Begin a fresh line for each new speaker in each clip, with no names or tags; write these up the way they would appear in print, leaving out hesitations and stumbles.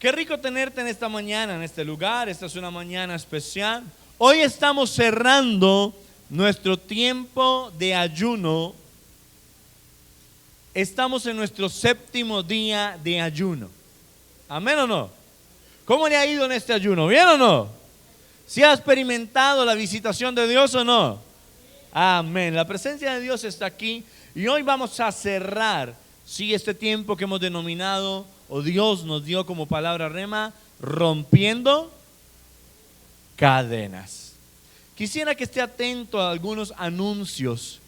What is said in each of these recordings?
Qué rico tenerte en esta mañana, en este lugar. Esta es una mañana especial. Hoy estamos cerrando nuestro tiempo de ayuno. Estamos en nuestro 7º día de ayuno. ¿Amén o no? ¿Cómo le ha ido en este ayuno? ¿Bien o no? ¿Si ha experimentado la visitación de Dios o no? Amén. La presencia de Dios está aquí y hoy vamos a cerrar, este tiempo que hemos denominado, o Dios nos dio como palabra rema, rompiendo cadenas. Quisiera que esté atento a algunos anuncios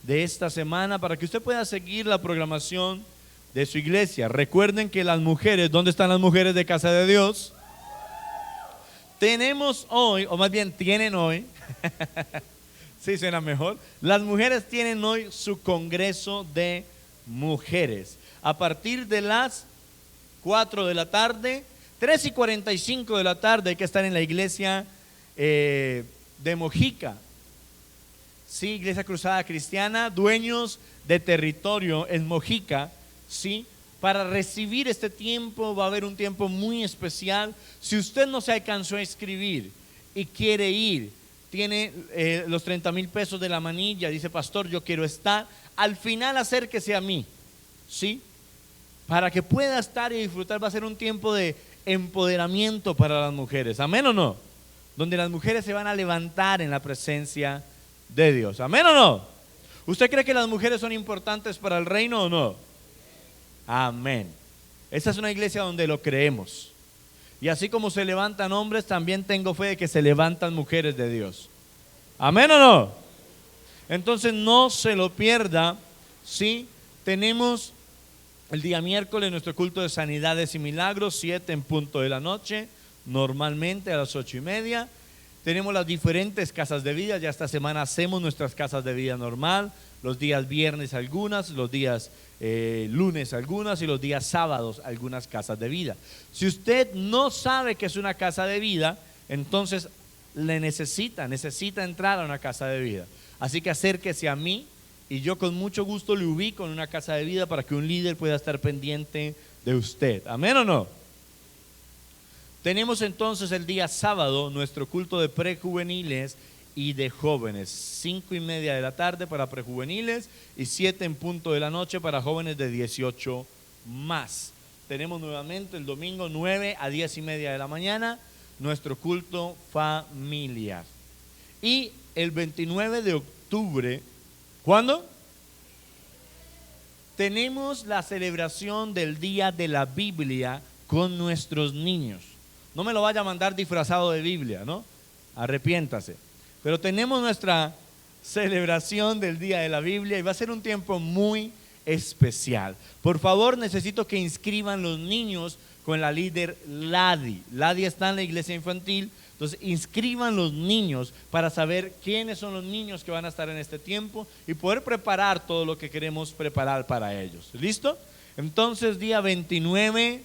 de esta semana para que usted pueda seguir la programación de su iglesia. Recuerden que las mujeres, ¿dónde están las mujeres de Casa de Dios? Tenemos hoy, o más bien tienen hoy, sí suena mejor, las mujeres tienen hoy su congreso de mujeres. A partir de las 4 de la tarde, 3:45 de la tarde hay que estar en la iglesia de Mojica. Sí, Iglesia Cruzada Cristiana, dueños de territorio en Mojica, sí. Para recibir este tiempo va a haber un tiempo muy especial. Si usted no se alcanzó a inscribir y quiere ir, tiene los 30,000 pesos de la manilla, dice: pastor, yo quiero estar. Al final acérquese a mí, ¿sí? Para que pueda estar y disfrutar. Va a ser un tiempo de empoderamiento para las mujeres, ¿amén o no? Donde las mujeres se van a levantar en la presencia de Dios, ¿amén o no? ¿Usted cree que las mujeres son importantes para el reino o no? Amén. Esta es una iglesia donde lo creemos. Y así como se levantan hombres, también tengo fe de que se levantan mujeres de Dios. ¿Amén o no? Entonces no se lo pierda. Sí, tenemos el día miércoles nuestro culto de sanidades y milagros, 7 en punto de la noche, normalmente a las 8:30. Tenemos las diferentes casas de vida. Ya esta semana hacemos nuestras casas de vida normal, los días viernes algunas, los días lunes algunas y los días sábados algunas casas de vida. Si usted no sabe que es una casa de vida, entonces necesita entrar a una casa de vida. Así que acérquese a mí y yo con mucho gusto le ubico en una casa de vida para que un líder pueda estar pendiente de usted. ¿Amén o no? Tenemos entonces el día sábado nuestro culto de prejuveniles y de jóvenes, 5:30 de la tarde para prejuveniles y 7 en punto de la noche para jóvenes de 18 más. Tenemos nuevamente el domingo 9 a 10:30 de la mañana nuestro culto familiar. Y el 29 de octubre, ¿cuándo? Tenemos la celebración del Día de la Biblia con nuestros niños. No me lo vaya a mandar disfrazado de Biblia, ¿no? Arrepiéntase. Pero tenemos nuestra celebración del Día de la Biblia y va a ser un tiempo muy especial. Por favor, necesito que inscriban los niños con la líder Ladi. Ladi está en la iglesia infantil, entonces inscriban los niños para saber quiénes son los niños que van a estar en este tiempo y poder preparar todo lo que queremos preparar para ellos. ¿Listo? Entonces, día 29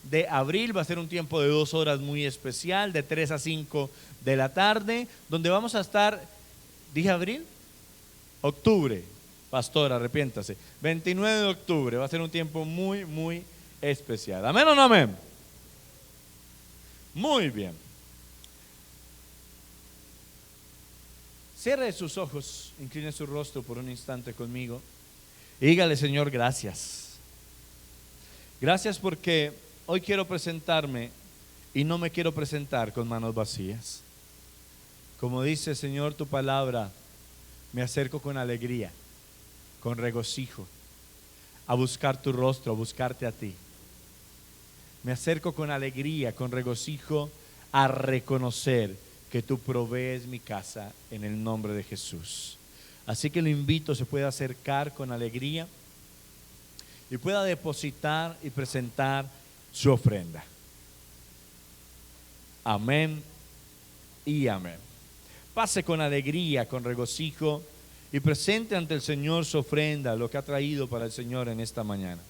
de abril va a ser un tiempo de 2 horas muy especial, de 3 a 5 de la tarde, donde vamos a estar. ¿Dije abril? Octubre, pastor, arrepiéntase. 29 de octubre va a ser un tiempo muy, muy especial. ¿Amén o no amén? Muy bien. Cierre sus ojos, incline su rostro por un instante conmigo y dígale: Señor, gracias. Gracias porque hoy quiero presentarme y no me quiero presentar con manos vacías. Como dice, Señor, tu palabra, me acerco con alegría, con regocijo, a buscar tu rostro, a buscarte a ti. Me acerco con alegría, con regocijo, a reconocer que tú provees mi casa en el nombre de Jesús. Así que lo invito, se puede acercar con alegría y pueda depositar y presentar su ofrenda. Amén y amén. Pase con alegría, con regocijo y presente ante el Señor su ofrenda, lo que ha traído para el Señor en esta mañana.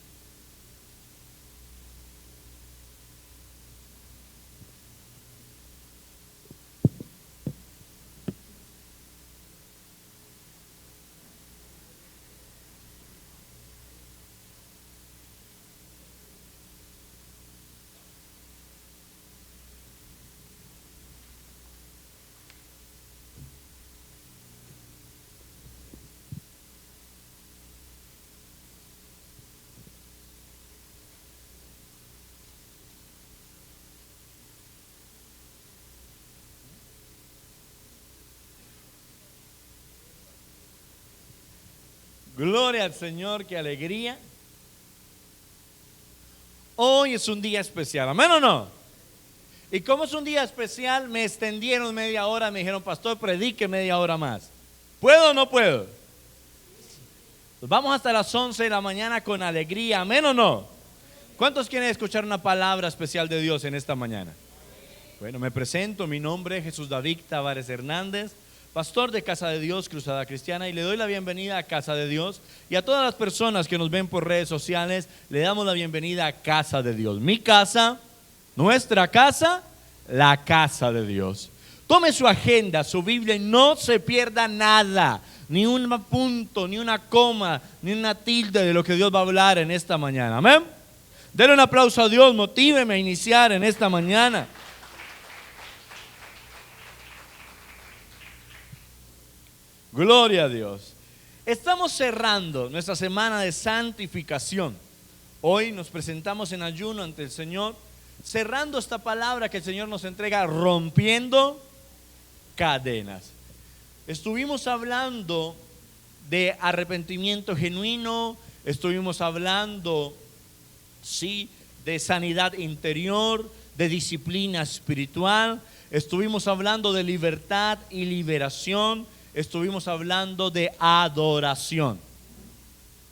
Gloria al Señor, qué alegría. Hoy es un día especial, ¿amén o no? Y como es un día especial, me extendieron media hora, me dijeron, pastor, predique media hora más. ¿Puedo o no puedo? Pues vamos hasta las 11 de la mañana con alegría, ¿amén o no? ¿Cuántos quieren escuchar una palabra especial de Dios en esta mañana? Bueno, me presento, mi nombre es Jesús David Tavares Hernández, pastor de Casa de Dios, Cruzada Cristiana, y le doy la bienvenida a Casa de Dios, y a todas las personas que nos ven por redes sociales, le damos la bienvenida a Casa de Dios. Mi casa, nuestra casa, la casa de Dios. Tome su agenda, su Biblia, y no se pierda nada, ni un punto, ni una coma, ni una tilde de lo que Dios va a hablar en esta mañana. Amén. Denle un aplauso a Dios, motíveme a iniciar en esta mañana. Gloria a Dios. Estamos cerrando nuestra semana de santificación. Hoy nos presentamos en ayuno ante el Señor, cerrando esta palabra que el Señor nos entrega, rompiendo cadenas. Estuvimos hablando de arrepentimiento genuino, estuvimos hablando, sí, de sanidad interior, de disciplina espiritual, estuvimos hablando de libertad y liberación, estuvimos hablando de adoración.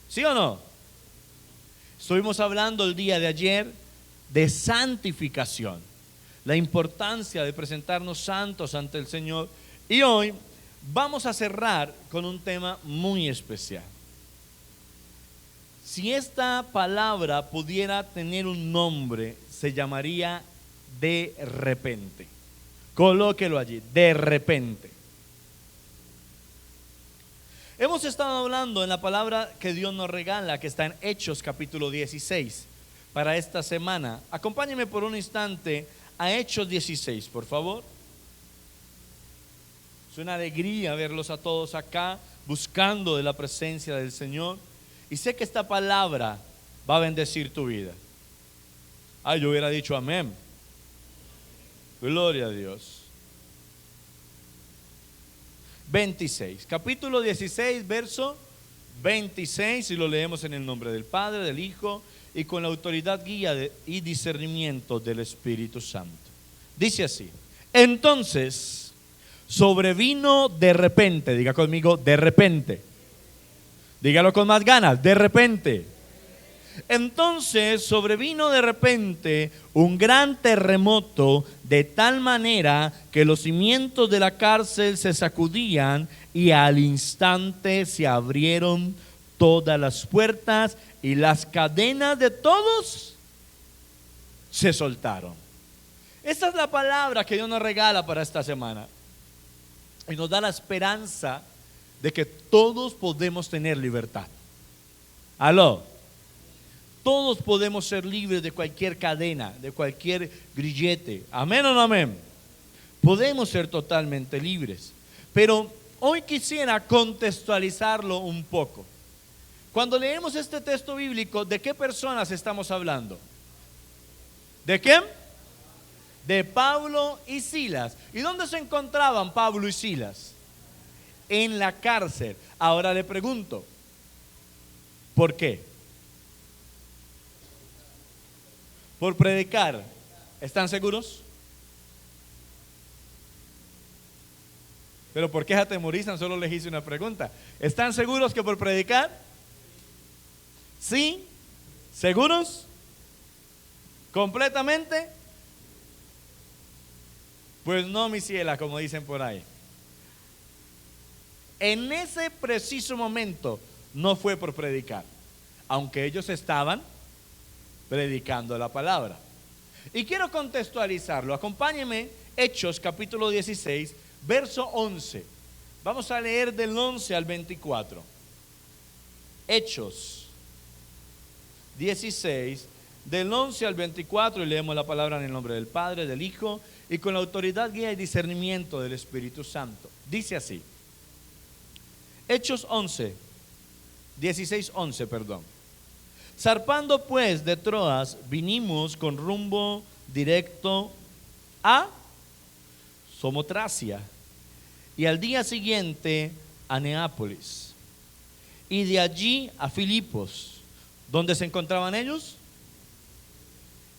¿Sí o no? Estuvimos hablando el día de ayer de santificación, la importancia de presentarnos santos ante el Señor. Y hoy vamos a cerrar con un tema muy especial. Si esta palabra pudiera tener un nombre, se llamaría de repente. Colóquelo allí, de repente. Hemos estado hablando en la palabra que Dios nos regala, que está en Hechos capítulo 16, para esta semana. Acompáñenme por un instante a Hechos 16, por favor. Es una alegría verlos a todos acá, buscando de la presencia del Señor. Y sé que esta palabra va a bendecir tu vida. Ay, yo hubiera dicho amén. Gloria a Dios. 26, capítulo 16, verso 26, y lo leemos en el nombre del Padre, del Hijo, y con la autoridad, guía y discernimiento del Espíritu Santo. Dice así: entonces sobrevino de repente, diga conmigo, de repente. Dígalo con más ganas, de repente. Entonces sobrevino de repente un gran terremoto, de tal manera que los cimientos de la cárcel se sacudían, y al instante se abrieron todas las puertas y las cadenas de todos se soltaron. Esta es la palabra que Dios nos regala para esta semana, y nos da la esperanza de que todos podemos tener libertad. Aló. Todos podemos ser libres de cualquier cadena, de cualquier grillete. ¿Amén o no amén? Podemos ser totalmente libres. Pero hoy quisiera contextualizarlo un poco. Cuando leemos este texto bíblico, ¿de qué personas estamos hablando? ¿De quién? De Pablo y Silas. ¿Y dónde se encontraban Pablo y Silas? En la cárcel. Ahora le pregunto, ¿por qué? Por predicar. ¿Están seguros? Pero ¿por qué se atemorizan? Solo les hice una pregunta. ¿Están seguros que por predicar? ¿Sí? ¿Seguros? ¿Completamente? Pues no, mi ciela, como dicen por ahí. En ese preciso momento no fue por predicar, aunque ellos estaban predicando la palabra. Y quiero contextualizarlo. Acompáñenme, Hechos capítulo 16, verso 11. Vamos a leer del 11 al 24. Hechos 16, del 11 al 24, y leemos la palabra en el nombre del Padre, del Hijo, y con la autoridad, guía y discernimiento del Espíritu Santo. Dice así. Hechos 11, 16, 11, perdón. Zarpando pues de Troas, vinimos con rumbo directo a Samotracia, y al día siguiente a Neápolis. y de allí a Filipos. ¿Dónde se encontraban ellos?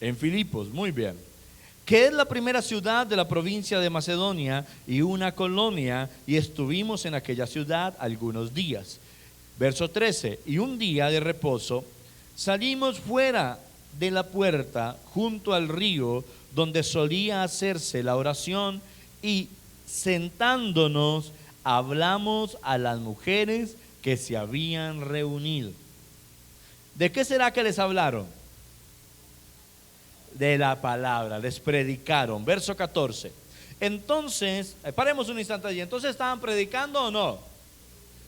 En Filipos, muy bien. Que es la primera ciudad de la provincia de Macedonia y una colonia, y estuvimos en aquella ciudad algunos días. Verso 13, y un día de reposo salimos fuera de la puerta junto al río donde solía hacerse la oración, y sentándonos hablamos a las mujeres que se habían reunido. ¿De qué será que les hablaron? De la palabra, les predicaron. Verso 14. Entonces, paremos un instante allí. Entonces, ¿estaban predicando o no?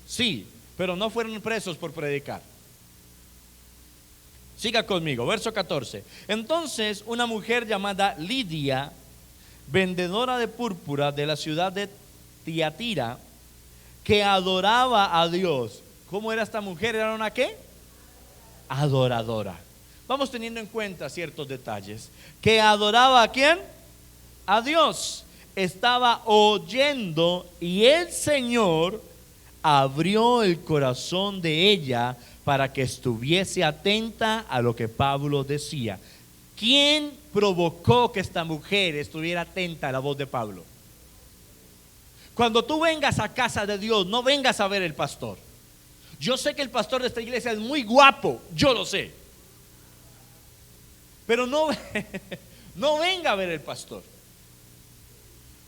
Sí, pero no fueron presos por predicar. Siga conmigo, verso 14. Entonces, una mujer llamada Lidia, vendedora de púrpura de la ciudad de Tiatira, que adoraba a Dios. ¿Cómo era esta mujer? ¿Era una qué? Adoradora. Vamos teniendo en cuenta ciertos detalles. ¿Que adoraba a quién? A Dios. Estaba oyendo y el Señor abrió el corazón de ella para que estuviese atenta a lo que Pablo decía. ¿Quién provocó que esta mujer estuviera atenta a la voz de Pablo? Cuando tú vengas a casa de Dios, no vengas a ver el pastor. Yo sé que el pastor de esta iglesia es muy guapo, yo lo sé. Pero no, no venga a ver el pastor.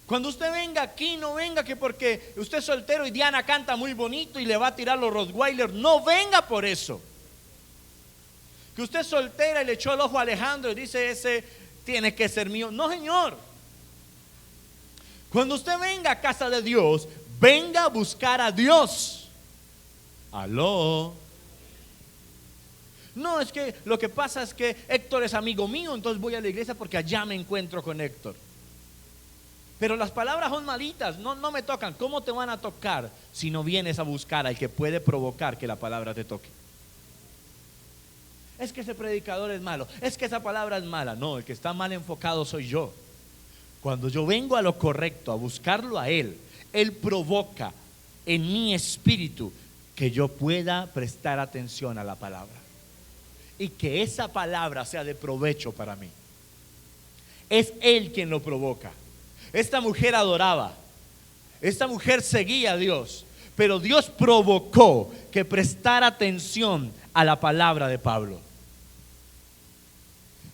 Cuando usted venga aquí, no venga que porque usted es soltero y Diana canta muy bonito y le va a tirar los Rottweiler. No venga por eso. Que usted es soltera y le echó el ojo a Alejandro y dice, ese tiene que ser mío. No, señor. Cuando usted venga a casa de Dios, venga a buscar a Dios. Aló. No, es que lo que pasa es que Héctor es amigo mío, entonces voy a la iglesia porque allá me encuentro con Héctor. Pero las palabras son malitas, no me tocan. ¿Cómo te van a tocar si no vienes a buscar al que puede provocar que la palabra te toque? Es que ese predicador es malo, es que esa palabra es mala. No, el que está mal enfocado soy yo. Cuando yo vengo a lo correcto, a buscarlo a Él, Él provoca en mi espíritu que yo pueda prestar atención a la palabra y que esa palabra sea de provecho para mí. Es Él quien lo provoca. Esta mujer adoraba, esta mujer seguía a Dios, pero Dios provocó que prestara atención a la palabra de Pablo.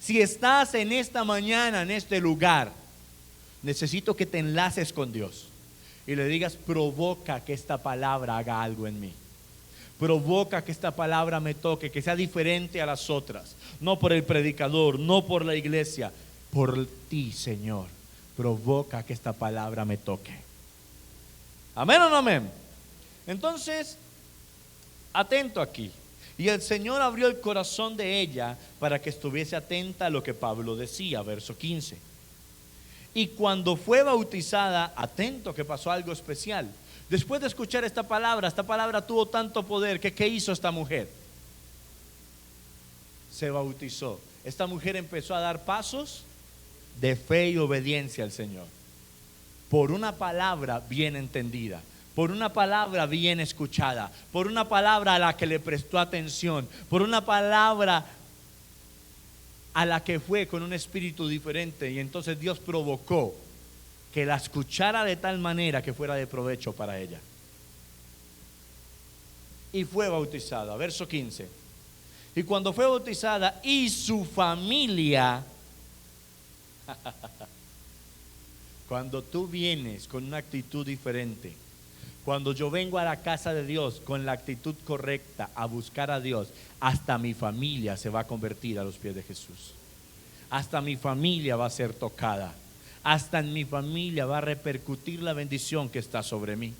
Si estás en esta mañana, en este lugar, necesito que te enlaces con Dios y le digas, provoca que esta palabra haga algo en mí. Provoca que esta palabra me toque, que sea diferente a las otras. No por el predicador, no por la iglesia, por ti, Señor. Provoca que esta palabra me toque. ¿Amén o no amén? Entonces, atento aquí. Y el Señor abrió el corazón de ella para que estuviese atenta a lo que Pablo decía, verso 15. Y cuando fue bautizada, atento que pasó algo especial. Después de escuchar esta palabra tuvo tanto poder que ¿qué hizo esta mujer? Se bautizó. Esta mujer empezó a dar pasos de fe y obediencia al Señor. Por una palabra bien entendida, por una palabra bien escuchada, por una palabra a la que le prestó atención, por una palabra a la que fue con un espíritu diferente, y entonces Dios provocó que la escuchara de tal manera que fuera de provecho para ella. Y fue bautizada, verso 15. Y cuando fue bautizada y su familia, cuando tú vienes con una actitud diferente, cuando yo vengo a la casa de Dios con la actitud correcta a buscar a Dios, hasta mi familia se va a convertir a los pies de Jesús. Hasta mi familia va a ser tocada. Hasta en mi familia va a repercutir la bendición que está sobre mí.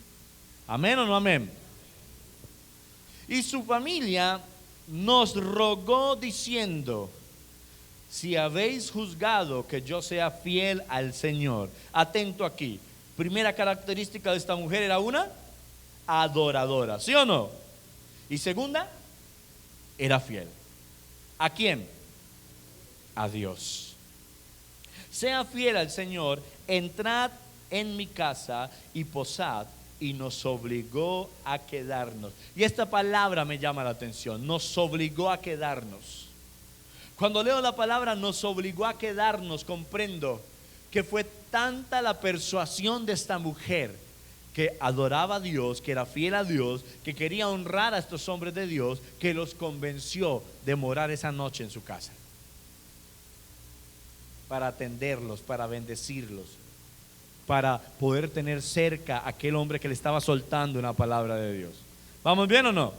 ¿Amén o no amén? Y su familia nos rogó diciendo, si habéis juzgado que yo sea fiel al Señor. Atento aquí. Primera característica de esta mujer era una adoradora, ¿sí o no? Y segunda, era fiel. ¿A quién? A Dios. Sea fiel al Señor, entrad en mi casa y posad, y nos obligó a quedarnos. Y esta palabra me llama la atención, nos obligó a quedarnos. Cuando leo la palabra nos obligó a quedarnos, comprendo que fue tanta la persuasión de esta mujer que adoraba a Dios, que era fiel a Dios, que quería honrar a estos hombres de Dios, que los convenció de morar esa noche en su casa, para atenderlos, para bendecirlos, para poder tener cerca a aquel hombre que le estaba soltando una palabra de Dios. ¿Vamos bien o no?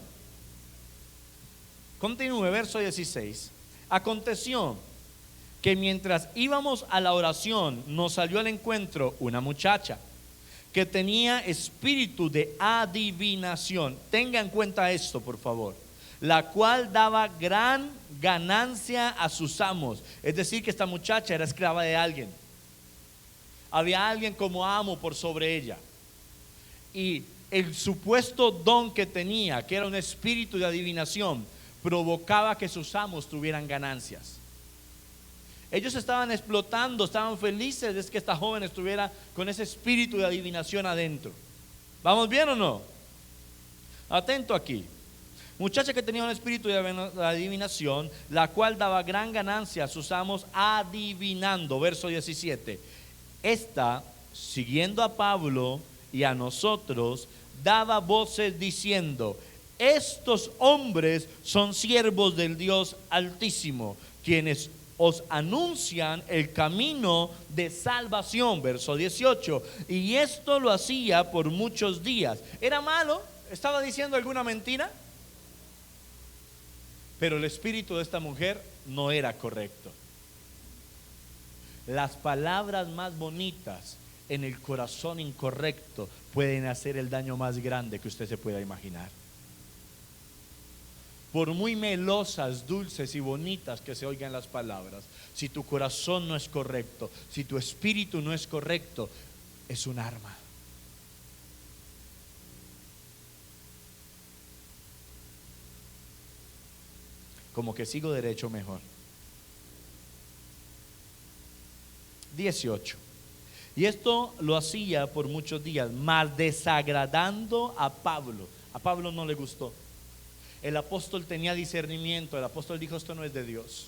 Continúe, verso 16. Aconteció que mientras íbamos a la oración, nos salió al encuentro una muchacha que tenía espíritu de adivinación. Tenga en cuenta esto, por favor. La cual daba gran ganancia a sus amos. Es decir, que esta muchacha era esclava de alguien. Había alguien como amo por sobre ella. Y el supuesto don que tenía, que era un espíritu de adivinación, provocaba que sus amos tuvieran ganancias. Ellos estaban explotando, estaban felices de que esta joven estuviera con ese espíritu de adivinación adentro. ¿Vamos bien o no? Atento aquí. Muchacha que tenía un espíritu de adivinación, la cual daba gran ganancia a sus amos adivinando. Verso 17. Esta, siguiendo a Pablo y a nosotros, daba voces diciendo: estos hombres son siervos del Dios Altísimo, quienes os anuncian el camino de salvación. Verso 18. Y esto lo hacía por muchos días. ¿Era malo? ¿Estaba diciendo alguna mentira? Pero el espíritu de esta mujer no era correcto. Las palabras más bonitas en el corazón incorrecto pueden hacer el daño más grande que usted se pueda imaginar. Por muy melosas, dulces y bonitas que se oigan las palabras, si tu corazón no es correcto, si tu espíritu no es correcto, es un arma. Como que sigo derecho mejor. 18. Y esto lo hacía por muchos días, mas desagradando a Pablo. A Pablo no le gustó. El apóstol tenía discernimiento. El apóstol dijo: esto no es de Dios.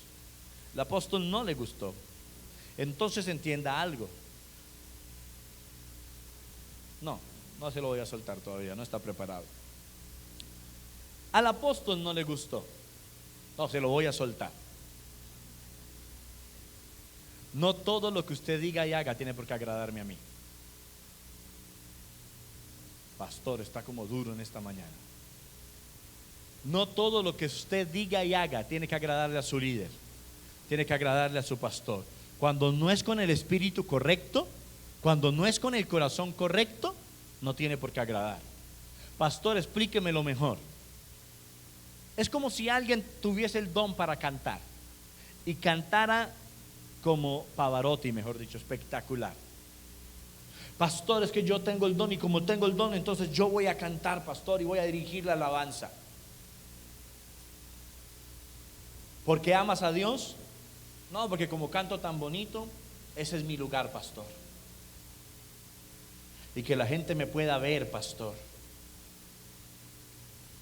El apóstol no le gustó. Entonces entienda algo. No se lo voy a soltar todavía, no está preparado. Al apóstol no le gustó. No, se lo voy a soltar. No todo lo que usted diga y haga tiene por qué agradarme a mí. Pastor, está como duro en esta mañana. No todo lo que usted diga y haga tiene que agradarle a su líder, tiene que agradarle a su pastor. Cuando no es con el espíritu correcto, cuando no es con el corazón correcto, no tiene por qué agradar. Pastor, explíquemelo mejor. Es como si alguien tuviese el don para cantar y cantara como Pavarotti, mejor dicho, espectacular. Pastor, es que yo tengo el don, y como tengo el don, entonces yo voy a cantar, pastor, y voy a dirigir la alabanza. ¿Por qué amas a Dios? No, porque como canto tan bonito, ese es mi lugar, pastor. Y que la gente me pueda ver, pastor.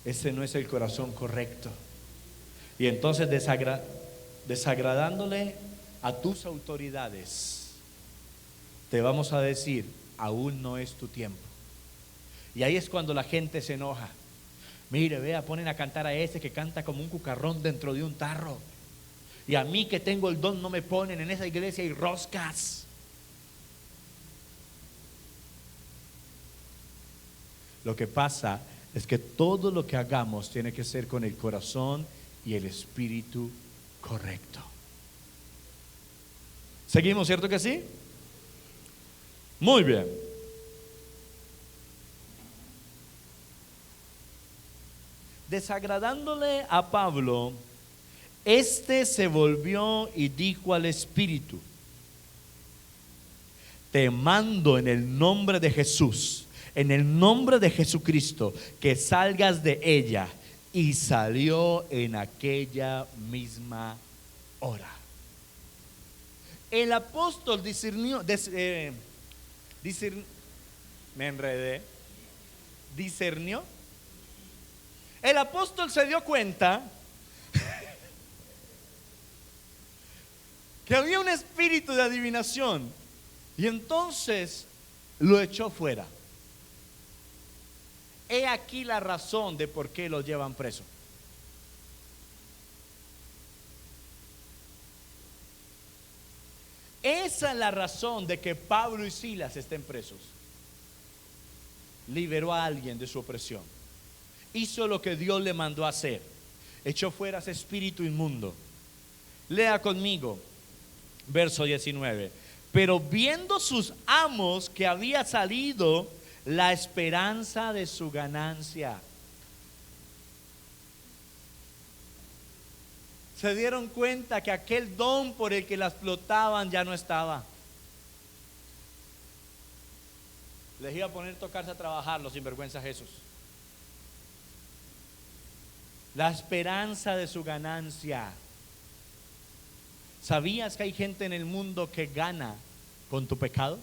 Ese no es el corazón correcto. Y entonces desagradándole a tus autoridades, te vamos a decir: aún no es tu tiempo. Y ahí es cuando la gente se enoja. Mire, vea, ponen a cantar a ese que canta como un cucarrón dentro de un tarro. Y a mí que tengo el don no me ponen. En esa iglesia hay roscas. Lo que pasa es que todo lo que hagamos tiene que ser con el corazón y el espíritu correcto. ¿Seguimos, cierto que sí? Muy bien. Desagradándole a Pablo, este se volvió y dijo al espíritu: te mando en el nombre de Jesús, en el nombre de Jesucristo, que salgas de ella. Y salió en aquella misma hora. El apóstol discernió, me enredé. discernió. El apóstol se dio cuenta que había un espíritu de adivinación y entonces lo echó fuera. He aquí la razón de por qué lo llevan preso. Esa es la razón de que Pablo y Silas estén presos. Liberó a alguien de su opresión. Hizo lo que Dios le mandó a hacer. Echó fuera ese espíritu inmundo. Lea conmigo, verso 19. Pero viendo sus amos que había salido la esperanza de su ganancia, se dieron cuenta que aquel don por el que la explotaban ya no estaba. Les iba a poner a tocarse a trabajar los sinvergüenzas esos. La esperanza de su ganancia. ¿Sabías que hay gente en el mundo que gana con tu pecado?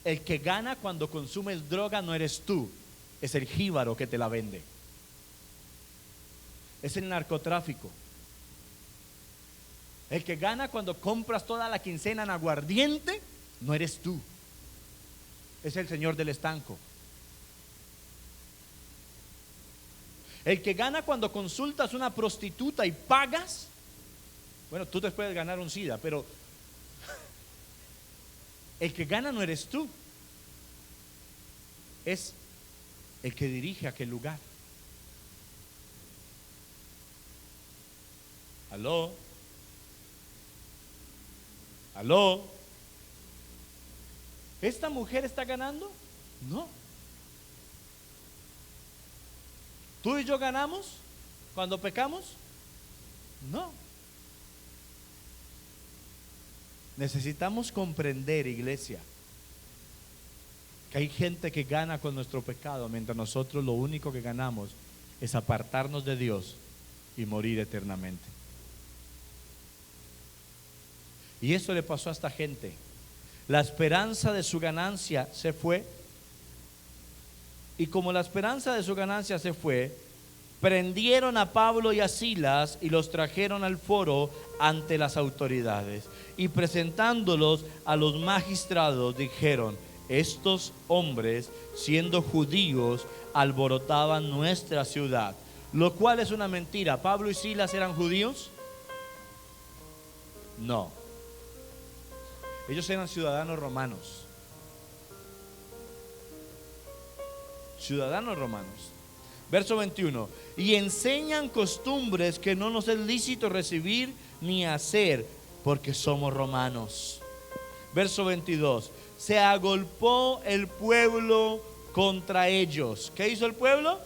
El que gana cuando consumes droga no eres tú, es el jíbaro que te la vende. Es el narcotráfico. El que gana cuando compras toda la quincena en aguardiente no eres tú, es el señor del estanco. El que gana cuando consultas una prostituta y pagas, bueno, tú te puedes ganar un SIDA, pero el que gana no eres tú, es el que dirige aquel lugar. Aló, aló. ¿Esta mujer está ganando? No. ¿Tú y yo ganamos cuando pecamos? No. Necesitamos comprender, iglesia, que hay gente que gana con nuestro pecado, mientras nosotros lo único que ganamos es apartarnos de Dios y morir eternamente. Y eso le pasó a esta gente. La esperanza de su ganancia se fue. Y como la esperanza de su ganancia se fue, prendieron a Pablo y a Silas y los trajeron al foro ante las autoridades. Y presentándolos a los magistrados, dijeron: estos hombres, siendo judíos, alborotaban nuestra ciudad. Lo cual es una mentira. ¿Pablo y Silas eran judíos? No. Ellos eran ciudadanos romanos. Ciudadanos romanos. Verso 21. Y enseñan costumbres que no nos es lícito recibir ni hacer, porque somos romanos. Verso 22. Se agolpó el pueblo contra ellos. ¿Qué hizo el pueblo?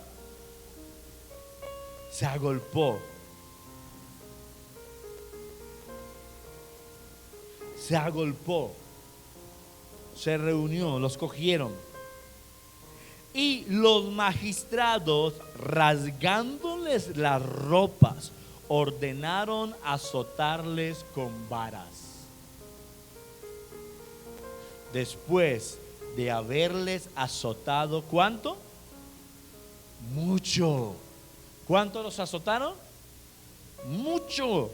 Se agolpó. Se agolpó, se reunió, los cogieron. Y los magistrados, rasgándoles las ropas, ordenaron azotarles con varas. Después de haberles azotado, ¿cuánto? Mucho. ¿Cuánto los azotaron? Mucho.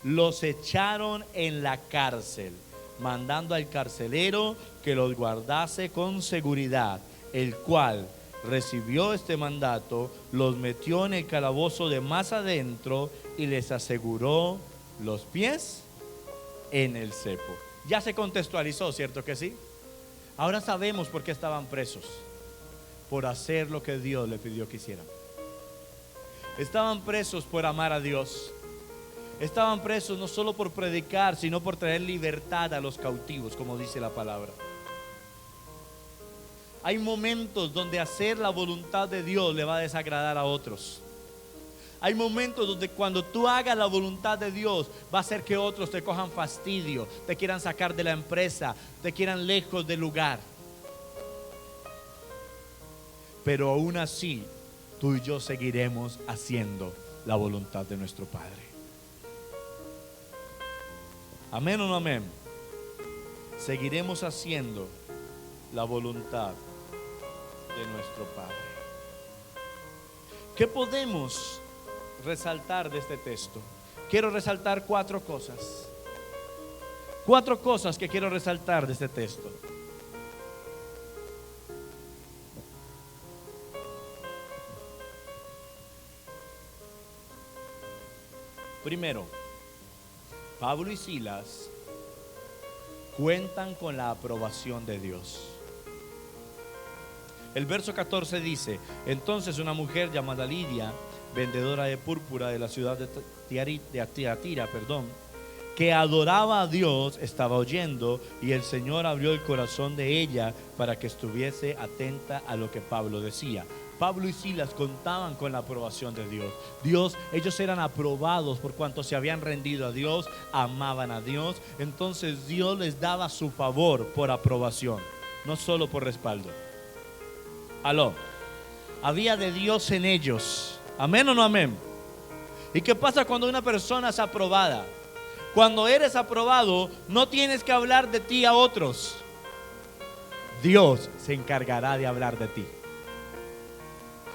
Los echaron en la cárcel, mandando al carcelero que los guardase con seguridad, el cual recibió este mandato, los metió en el calabozo de más adentro y les aseguró los pies en el cepo. Ya se contextualizó, ¿cierto que sí? Ahora sabemos por qué estaban presos: por hacer lo que Dios les pidió que hicieran. Estaban presos por amar a Dios. Estaban presos no solo por predicar, sino por traer libertad a los cautivos, como dice la palabra. Hay momentos donde hacer la voluntad de Dios le va a desagradar a otros. Hay momentos donde cuando tú hagas la voluntad de Dios va a hacer que otros te cojan fastidio, te quieran sacar de la empresa, te quieran lejos del lugar. Pero aún así, tú y yo seguiremos haciendo la voluntad de nuestro Padre. ¿Amén o no amén? seguiremos haciendo la voluntad de nuestro Padre. ¿Qué podemos resaltar de este texto? Quiero resaltar cuatro cosas. Cuatro cosas que quiero resaltar de este texto. Primero, Pablo y Silas cuentan con la aprobación de Dios. El verso 14 dice: entonces una mujer llamada Lidia, vendedora de púrpura de la ciudad de Tiatira, que adoraba a Dios, estaba oyendo, y el Señor abrió el corazón de ella para que estuviese atenta a lo que Pablo decía. Pablo y Silas contaban con la aprobación de Dios. Ellos eran aprobados por cuanto se habían rendido a Dios, amaban a Dios. Entonces Dios les daba su favor por aprobación, no solo por respaldo. Aló, había de Dios en ellos. ¿Amén o no amén? ¿Y qué pasa cuando una persona es aprobada? Cuando eres aprobado, no tienes que hablar de ti a otros. Dios se encargará de hablar de ti.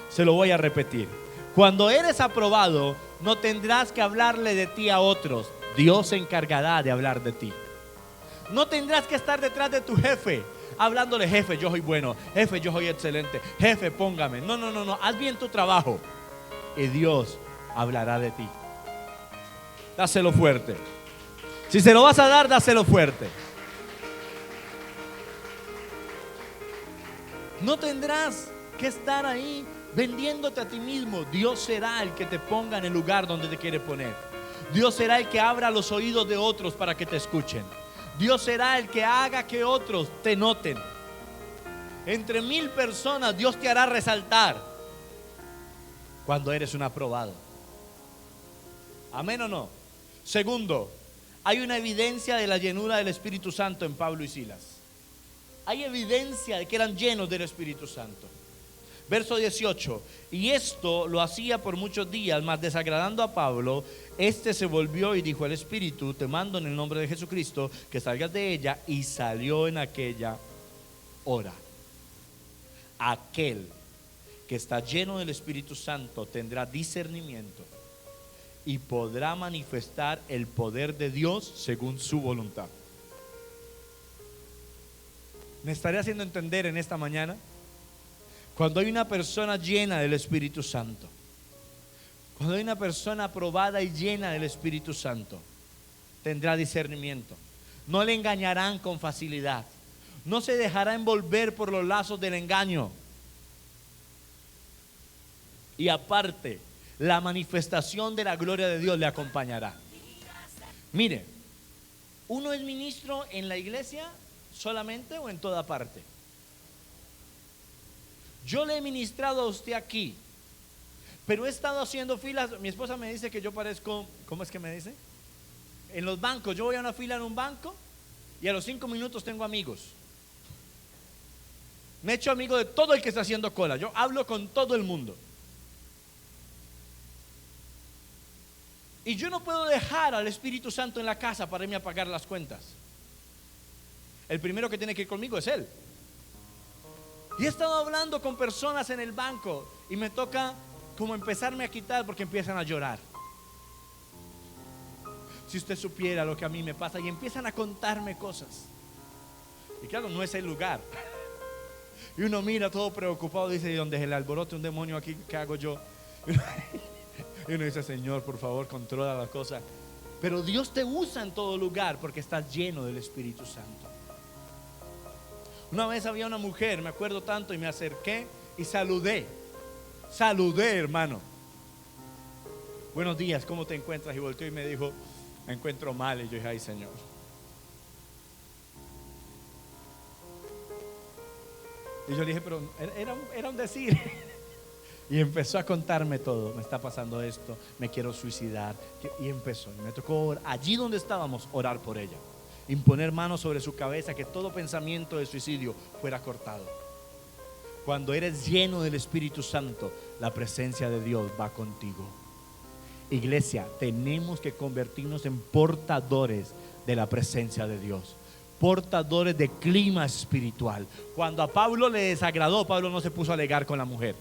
Se lo voy a repetir. Cuando eres aprobado, no tendrás que hablarle de ti a otros. Dios se encargará de hablar de ti. No tendrás que estar detrás de tu jefe, hablándole: jefe, yo soy bueno, jefe, yo soy excelente, jefe, póngame. No, haz bien tu trabajo y Dios hablará de ti. Dáselo fuerte. Si se lo vas a dar, dáselo fuerte. No tendrás que estar ahí vendiéndote a ti mismo. Dios será el que te ponga en el lugar donde te quiere poner. Dios será el que abra los oídos de otros para que te escuchen. Dios será el que haga que otros te noten. Entre 1000 personas Dios te hará resaltar cuando eres un aprobado. ¿Amén o no? Segundo, hay una evidencia de la llenura del Espíritu Santo en Pablo y Silas. Hay evidencia de que eran llenos del Espíritu Santo. Verso 18: y esto lo hacía por muchos días, mas desagradando a Pablo, este se volvió y dijo al Espíritu: te mando en el nombre de Jesucristo que salgas de ella. Y salió en aquella hora. Aquel que está lleno del Espíritu Santo tendrá discernimiento y podrá manifestar el poder de Dios según su voluntad. ¿Me estaré haciendo entender en esta mañana? Cuando hay una persona llena del Espíritu Santo, cuando hay una persona aprobada y llena del Espíritu Santo, tendrá discernimiento. No le engañarán con facilidad. No se dejará envolver por los lazos del engaño. Y aparte, la manifestación de la gloria de Dios le acompañará. Mire, ¿uno es ministro en la iglesia solamente o en toda parte? Yo le he ministrado a usted aquí, pero he estado haciendo filas. Mi esposa me dice que yo parezco, ¿cómo es que me dice? En los bancos, yo voy a una fila en un banco y a los 5 minutos tengo amigos. Me he hecho amigo de todo el que está haciendo cola. Yo hablo con todo el mundo. Y yo no puedo dejar al Espíritu Santo en la casa para irme a pagar las cuentas. El primero que tiene que ir conmigo es Él. Y he estado hablando con personas en el banco y me toca como empezarme a quitar porque empiezan a llorar. Si usted supiera lo que a mí me pasa, y empiezan a contarme cosas. Y claro, no es el lugar. Y uno mira todo preocupado, dice: ¿y donde es el alborote un demonio aquí? ¿Qué hago yo? Y uno dice: Señor, por favor, controla las cosas. Pero Dios te usa en todo lugar porque estás lleno del Espíritu Santo. Una vez había una mujer, me acuerdo tanto, y me acerqué y saludé, hermano. Buenos días, ¿cómo te encuentras? Y volteó y me dijo: me encuentro mal. Y yo dije: ay, Señor. Y yo le dije: pero era un decir. Y empezó a contarme todo. Me está pasando esto, me quiero suicidar. Y empezó, y me tocó allí donde estábamos orar por ella, imponer manos sobre su cabeza, que todo pensamiento de suicidio fuera cortado. Cuando eres lleno del Espíritu Santo, la presencia de Dios va contigo. Iglesia, tenemos que convertirnos en portadores de la presencia de Dios. portadores de clima espiritual. Cuando a Pablo le desagradó, Pablo no se puso a alegar con la mujer.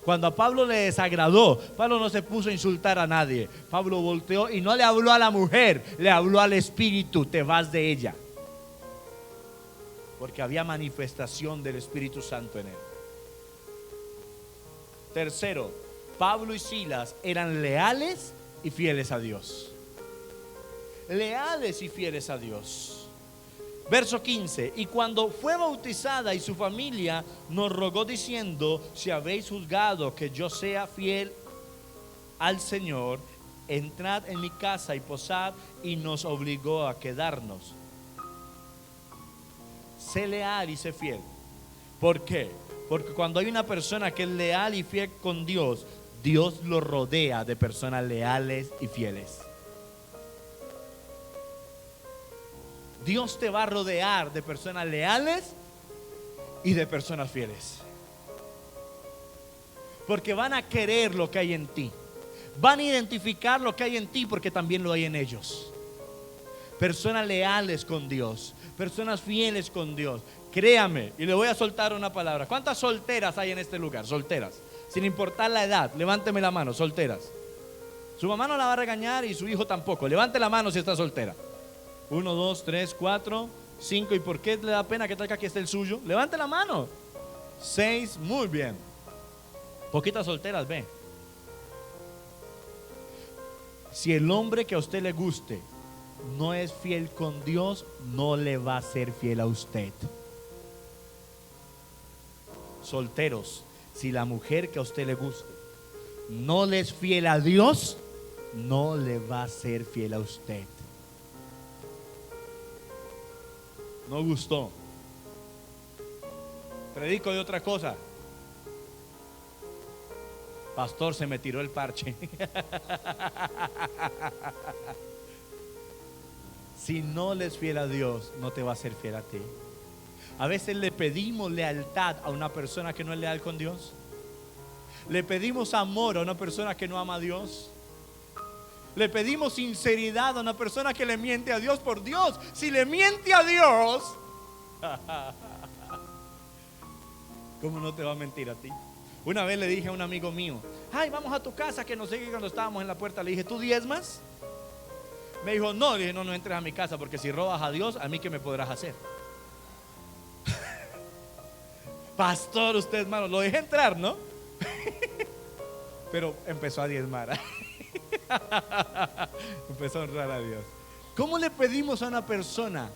Cuando a Pablo le desagradó, Pablo no se puso a insultar a nadie. Pablo volteó y no le habló a la mujer, le habló al espíritu: te vas de ella. Porque había manifestación del Espíritu Santo en él. Tercero, Pablo y Silas eran leales y fieles a Dios. Leales y fieles a Dios. Verso 15: y cuando fue bautizada y su familia nos rogó diciendo: si habéis juzgado que yo sea fiel al Señor, entrad en mi casa y posad, y nos obligó a quedarnos. Sé leal y sé fiel. ¿Por qué? Porque cuando hay una persona que es leal y fiel con Dios, Dios lo rodea de personas leales y fieles. Dios te va a rodear de personas leales y de personas fieles. Porque van a querer lo que hay en ti. Van a identificar lo que hay en ti porque también lo hay en ellos. Personas leales con Dios, personas fieles con Dios. Créame, y le voy a soltar una palabra. ¿Cuántas solteras hay en este lugar? Solteras, sin importar la edad. Levánteme la mano, solteras. Su mamá no la va a regañar y su hijo tampoco. Levante la mano si está soltera. 1, 2, 3, 4, 5. ¿Y por qué le da pena que tal que aquí esté el suyo? Levante la mano. 6, muy bien. Poquitas solteras, ve. Si el hombre que a usted le guste no es fiel con Dios, no le va a ser fiel a usted. Solteros, si la mujer que a usted le guste no le es fiel a Dios, no le va a ser fiel a usted. No gustó. Predico de otra cosa. Pastor, se me tiró el parche. Si no le es fiel a Dios, no te va a ser fiel a ti. A veces le pedimos lealtad a una persona que no es leal con Dios. Le pedimos amor a una persona que no ama a Dios. Le pedimos sinceridad a una persona que le miente a Dios. Por Dios, si le miente a Dios, ¿cómo no te va a mentir a ti? Una vez le dije a un amigo mío: ay, vamos a tu casa, que no sé qué. Cuando estábamos en la puerta le dije: ¿tú diezmas? Me dijo: no. Le dije: no entres a mi casa, porque si robas a Dios, ¿a mí qué me podrás hacer? Pastor, usted hermano, lo dejé entrar, ¿no? Pero empezó a diezmar. Empezó a honrar a Dios. ¿Cómo le pedimos a una persona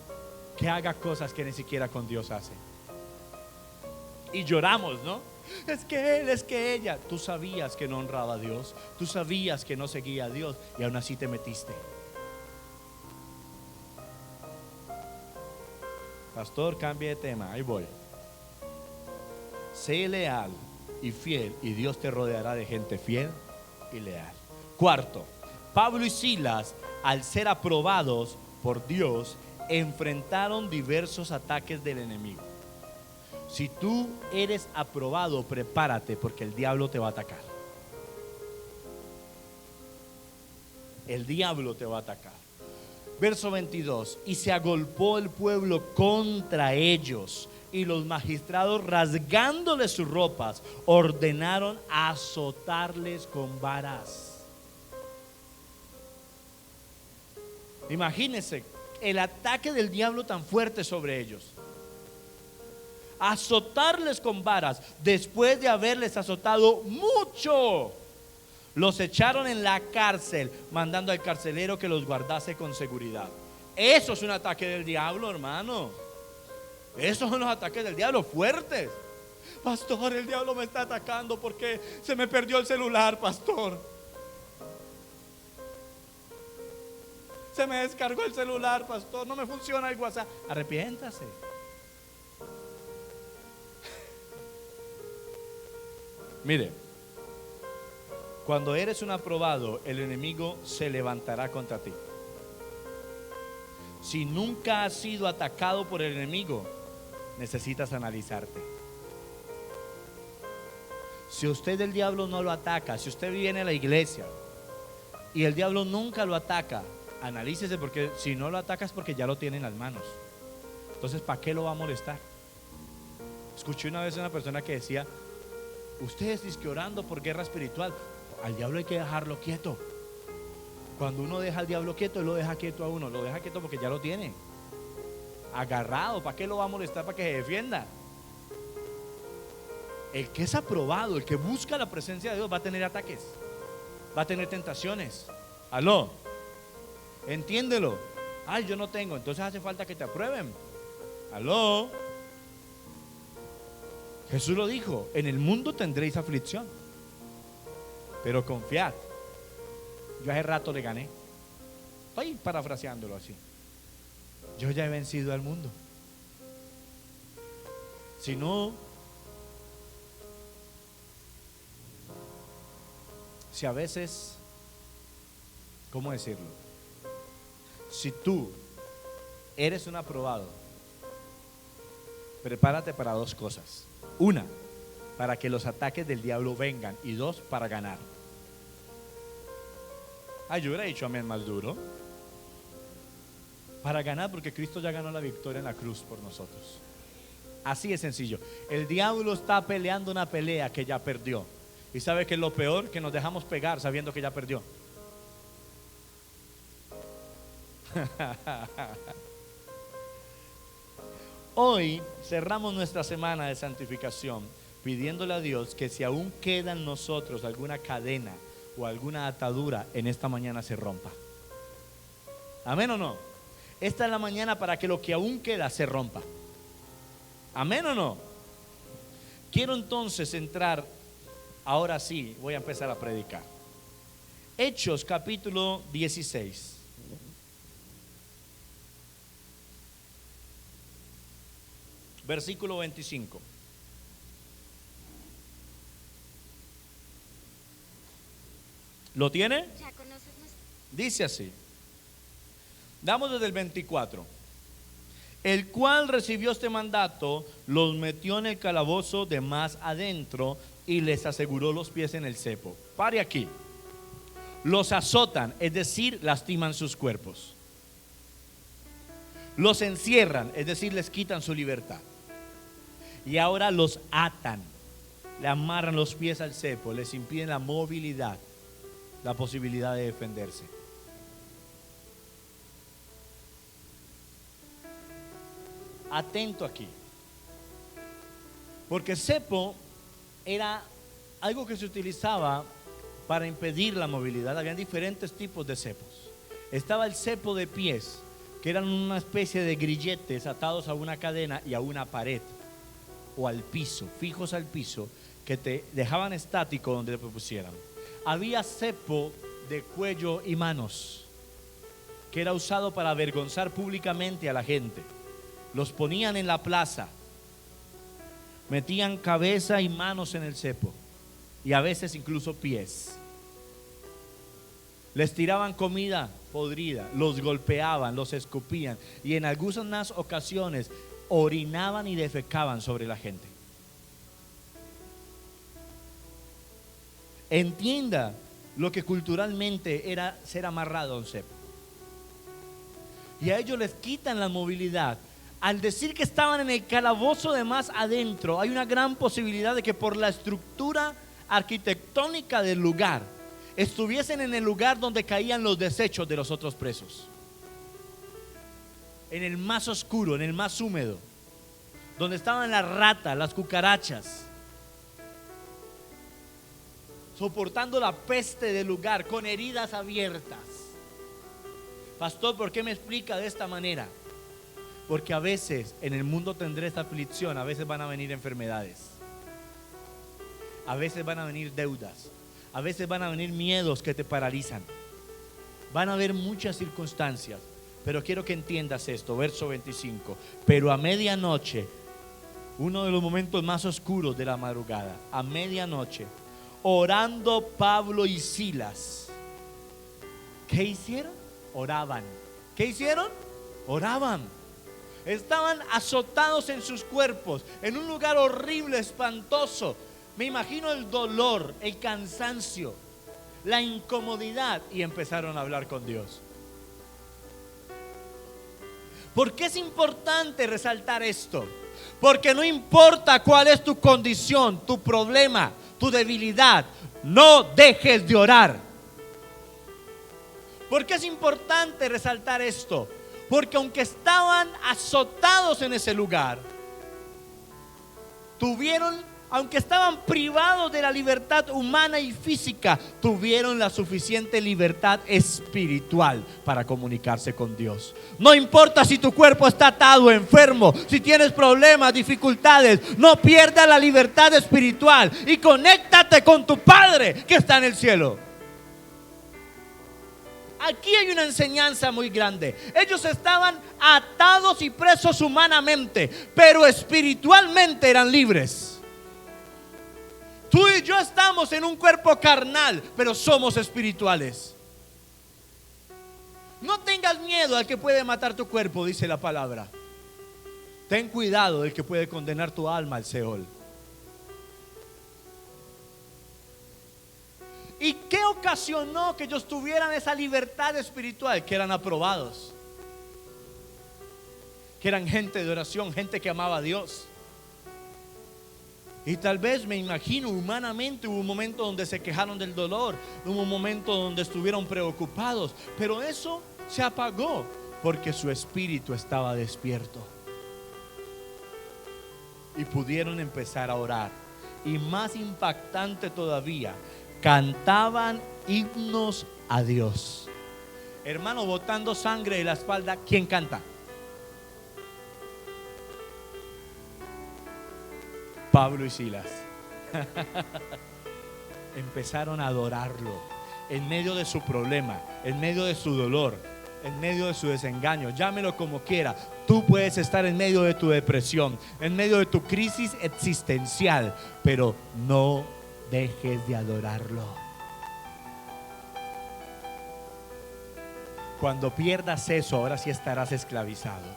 que haga cosas que ni siquiera con Dios hace? Y lloramos, ¿no? Es que él, es que ella. Tú sabías que no honraba a Dios. Tú sabías que no seguía a Dios, y aún así te metiste. Pastor, cambie de tema. Ahí voy. Sé leal y fiel, y Dios te rodeará de gente fiel y leal. Cuarto, Pablo y Silas, al ser aprobados por Dios, enfrentaron diversos ataques del enemigo. Si tú eres aprobado, prepárate, porque el diablo te va a atacar. El diablo te va a atacar. Verso 22: y se agolpó el pueblo contra ellos, y los magistrados, rasgándoles sus ropas, ordenaron azotarles con varas. Imagínense el ataque del diablo tan fuerte sobre ellos. Azotarles con varas. Después de haberles azotado mucho, los echaron en la cárcel, mandando al carcelero que los guardase con seguridad. Eso es un ataque del diablo, hermano. Esos son los ataques del diablo fuertes. Pastor, el diablo me está atacando porque se me perdió el celular, pastor. Se me descargó el celular, pastor. No me funciona el WhatsApp. Arrepiéntase. Mire, cuando eres un aprobado, el enemigo se levantará contra ti. Si nunca has sido atacado por el enemigo, necesitas analizarte. Si usted el diablo no lo ataca, si usted viene a la iglesia y el diablo nunca lo ataca, analícese, porque si no lo ataca es porque ya lo tiene en las manos. Entonces, ¿para qué lo va a molestar? Escuché una vez a una persona que decía: ustedes dizque orando por guerra espiritual, al diablo hay que dejarlo quieto. Cuando uno deja al diablo quieto, él lo deja quieto a uno. Lo deja quieto porque ya lo tiene agarrado. ¿Para qué lo va a molestar? Para que se defienda. El que es aprobado, el que busca la presencia de Dios, va a tener ataques, va a tener tentaciones. Aló, entiéndelo. Ay, yo no tengo, entonces hace falta que te aprueben. Aló. Jesús lo dijo: en el mundo tendréis aflicción, pero confiad, yo hace rato le gané. Estoy parafraseándolo así. Yo ya he vencido al mundo. Si no, si a veces, ¿cómo decirlo? Si tú eres un aprobado, prepárate para dos cosas. Una, para que los ataques del diablo vengan. Y dos, para ganar. Yo hubiera dicho amén más duro. Para ganar, porque Cristo ya ganó la victoria en la cruz por nosotros. Así de sencillo. El diablo está peleando una pelea que ya perdió. ¿Y sabe qué es lo peor? Que nos dejamos pegar sabiendo que ya perdió. Hoy cerramos nuestra semana de santificación pidiéndole a Dios que si aún queda en nosotros alguna cadena o alguna atadura, en esta mañana se rompa. ¿Amén o no? Esta es la mañana para que lo que aún queda se rompa. ¿Amén o no? Quiero entonces entrar, ahora sí, voy a empezar a predicar. Hechos capítulo 16. Versículo 25. ¿Lo tiene? Dice así. Damos desde el 24. El cual recibió este mandato, los metió en el calabozo de más adentro y les aseguró los pies en el cepo. Pare aquí. Los azotan, es decir, lastiman sus cuerpos. Los encierran, es decir, les quitan su libertad. Y ahora los atan, le amarran los pies al cepo, les impiden la movilidad, la posibilidad de defenderse. Atento aquí, porque cepo era algo que se utilizaba para impedir la movilidad. Habían diferentes tipos de cepos. Estaba el cepo de pies, que eran una especie de grilletes atados a una cadena y a una pared o al piso, fijos al piso, que te dejaban estático donde te pusieran. Había cepo de cuello y manos, que era usado para avergonzar públicamente a la gente. Los ponían en la plaza, metían cabeza y manos en el cepo, y a veces incluso pies. Les tiraban comida podrida, los golpeaban, los escupían, y en algunas ocasiones orinaban y defecaban sobre la gente. Entienda lo que culturalmente era ser amarrado a un cepo. Y a ellos les quitan la movilidad. Al decir que estaban en el calabozo de más adentro, hay una gran posibilidad de que por la estructura arquitectónica del lugar estuviesen en el lugar donde caían los desechos de los otros presos, en el más oscuro, en el más húmedo, donde estaban las ratas, las cucarachas, soportando la peste del lugar con heridas abiertas. Pastor, ¿por qué me explica de esta manera? Porque a veces en el mundo tendré esta aflicción, a veces van a venir enfermedades, a veces van a venir deudas, a veces van a venir miedos que te paralizan, van a haber muchas circunstancias, pero quiero que entiendas esto, verso 25. Pero a medianoche, uno de los momentos más oscuros de la madrugada, a medianoche, orando Pablo y Silas, ¿qué hicieron? Oraban. ¿Qué hicieron? Oraban. Estaban azotados en sus cuerpos, en un lugar horrible, espantoso. Me imagino el dolor, el cansancio, la incomodidad, y empezaron a hablar con Dios. ¿Por qué es importante resaltar esto? Porque no importa cuál es tu condición, tu problema, tu debilidad, no dejes de orar. ¿Por qué es importante resaltar esto? Porque aunque estaban azotados en ese lugar, aunque estaban privados de la libertad humana y física, tuvieron la suficiente libertad espiritual para comunicarse con Dios. No importa si tu cuerpo está atado, enfermo, si tienes problemas, dificultades, no pierdas la libertad espiritual y conéctate con tu Padre que está en el cielo. Aquí hay una enseñanza muy grande. Ellos estaban atados y presos humanamente, pero espiritualmente eran libres. Tú y yo estamos en un cuerpo carnal, pero somos espirituales. No tengas miedo al que puede matar tu cuerpo, dice la palabra. Ten cuidado del que puede condenar tu alma al Seol. ¿Y qué ocasionó que ellos tuvieran esa libertad espiritual? Que eran aprobados, que eran gente de oración, gente que amaba a Dios. Y tal vez, me imagino, humanamente hubo un momento donde se quejaron del dolor, hubo un momento donde estuvieron preocupados, pero eso se apagó porque su espíritu estaba despierto y pudieron empezar a orar. Y más impactante todavía, cantaban himnos a Dios. Hermano, botando sangre de la espalda, ¿quién canta? Pablo y Silas. Empezaron a adorarlo en medio de su problema, en medio de su dolor, en medio de su desengaño. Llámelo como quiera. Tú puedes estar en medio de tu depresión, en medio de tu crisis existencial, pero no dejes de adorarlo. Cuando pierdas eso, ahora sí estarás esclavizado,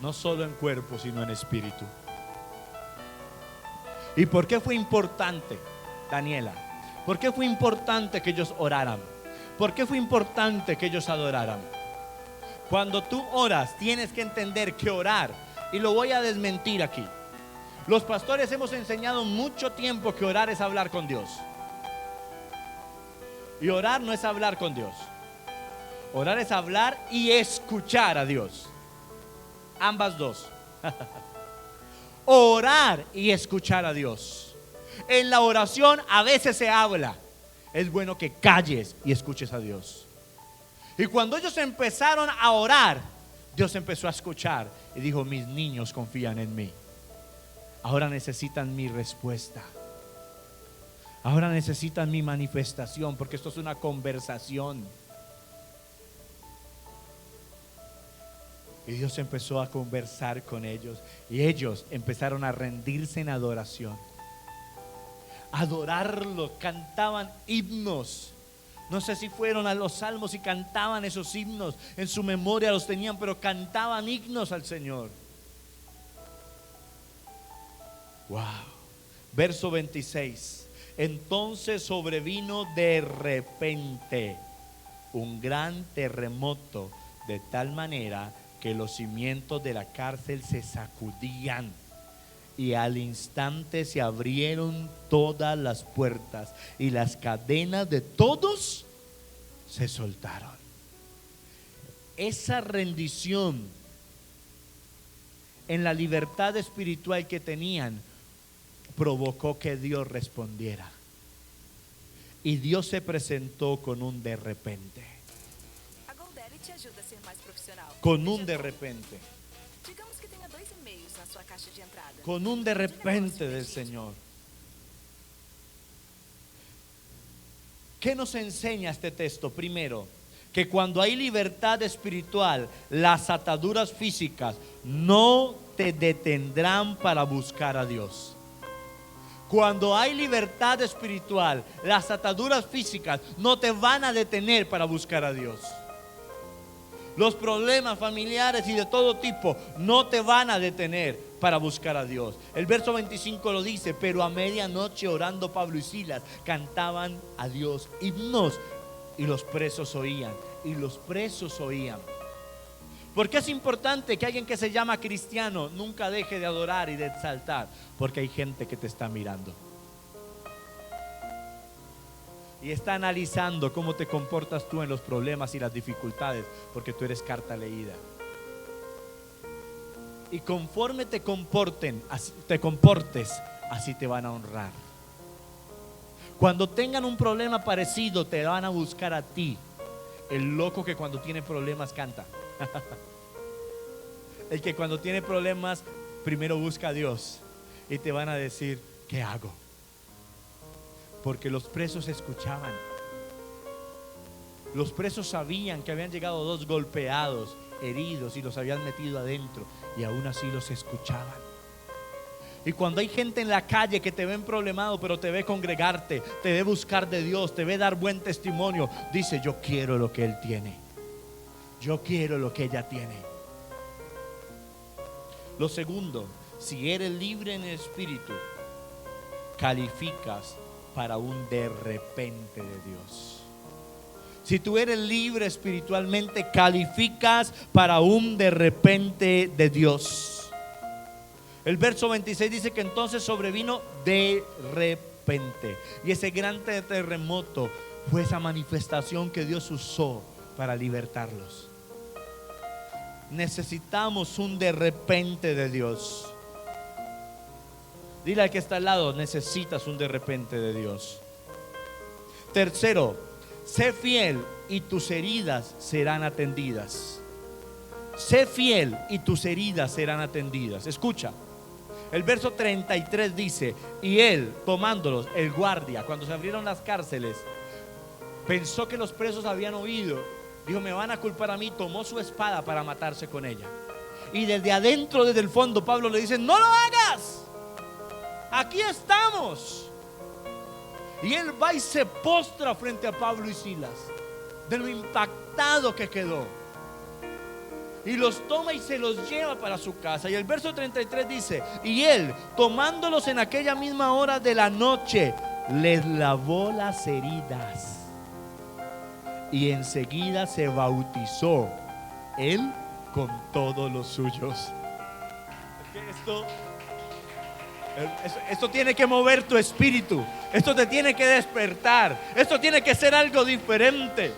no solo en cuerpo, sino en espíritu. ¿Y por qué fue importante, Daniela? ¿Por qué fue importante que ellos oraran? ¿Por qué fue importante que ellos adoraran? Cuando tú oras, tienes que entender que orar, y lo voy a desmentir aquí. Los pastores hemos enseñado mucho tiempo que orar es hablar con Dios. Y orar no es hablar con Dios. Orar es hablar y escuchar a Dios. Ambas dos. Orar y escuchar a Dios. En la oración a veces se habla. Es bueno que calles y escuches a Dios. Y cuando ellos empezaron a orar, Dios empezó a escuchar y dijo: mis niños confían en mí. Ahora necesitan mi respuesta. Ahora necesitan mi manifestación, porque esto es una conversación. Y Dios empezó a conversar con ellos, y ellos empezaron a rendirse en adoración, adorarlo, cantaban himnos. No sé si fueron a los salmos y cantaban esos himnos, en su memoria los tenían, pero cantaban himnos al Señor. Wow. Verso 26. Entonces sobrevino de repente un gran terremoto, de tal manera que los cimientos de la cárcel se sacudían, y al instante se abrieron todas las puertas y las cadenas de todos se soltaron. Esa rendición en la libertad espiritual que tenían provocó que Dios respondiera, y Dios se presentó con un de repente. Con un de repente. Con un de repente del Señor. ¿Qué nos enseña este texto? Primero, que cuando hay libertad espiritual, las ataduras físicas no te detendrán para buscar a Dios. Cuando hay libertad espiritual, las ataduras físicas no te van a detener para buscar a Dios. Los problemas familiares y de todo tipo no te van a detener para buscar a Dios. El verso 25 lo dice: pero a medianoche, orando Pablo y Silas, cantaban a Dios himnos, y los presos oían. Y los presos oían. ¿Por qué es importante que alguien que se llama cristiano nunca deje de adorar y de exaltar? Porque hay gente que te está mirando y está analizando cómo te comportas tú en los problemas y las dificultades, porque tú eres carta leída. Y conforme te comportes, así te van a honrar. Cuando tengan un problema parecido, te van a buscar a ti. El loco que cuando tiene problemas canta. El que cuando tiene problemas primero busca a Dios. Y te van a decir, ¿qué hago? Porque los presos escuchaban. Los presos sabían que habían llegado 2 golpeados, heridos, y los habían metido adentro, y aún así los escuchaban. Y cuando hay gente en la calle que te ve problemado, pero te ve congregarte, te ve buscar de Dios, te ve dar buen testimonio, dice: yo quiero lo que él tiene, yo quiero lo que ella tiene. Lo segundo, si eres libre en el espíritu, calificas para un de repente de Dios. Si tú eres libre espiritualmente, calificas para un de repente de Dios. El verso 26 dice que entonces sobrevino de repente. Y ese gran terremoto fue esa manifestación que Dios usó para libertarlos. Necesitamos un de repente de Dios. Dile al que está al lado: necesitas un de repente de Dios. Tercero, sé fiel y tus heridas serán atendidas. Sé fiel y tus heridas serán atendidas. Escucha, el verso 33 dice: y él, tomándolos, el guardia, cuando se abrieron las cárceles, pensó que los presos habían oído. Dijo: me van a culpar a mí. Tomó su espada para matarse con ella. Y desde adentro, desde el fondo, Pablo le dice: no lo hagas, aquí estamos. Y él va y se postra frente a Pablo y Silas, de lo impactado que quedó, y los toma y se los lleva para su casa. Y el verso 33 dice: y él, tomándolos en aquella misma hora de la noche, les lavó las heridas, y enseguida se bautizó él con todos los suyos. Esto tiene que mover tu espíritu. Esto te tiene que despertar. Esto tiene que ser algo diferente.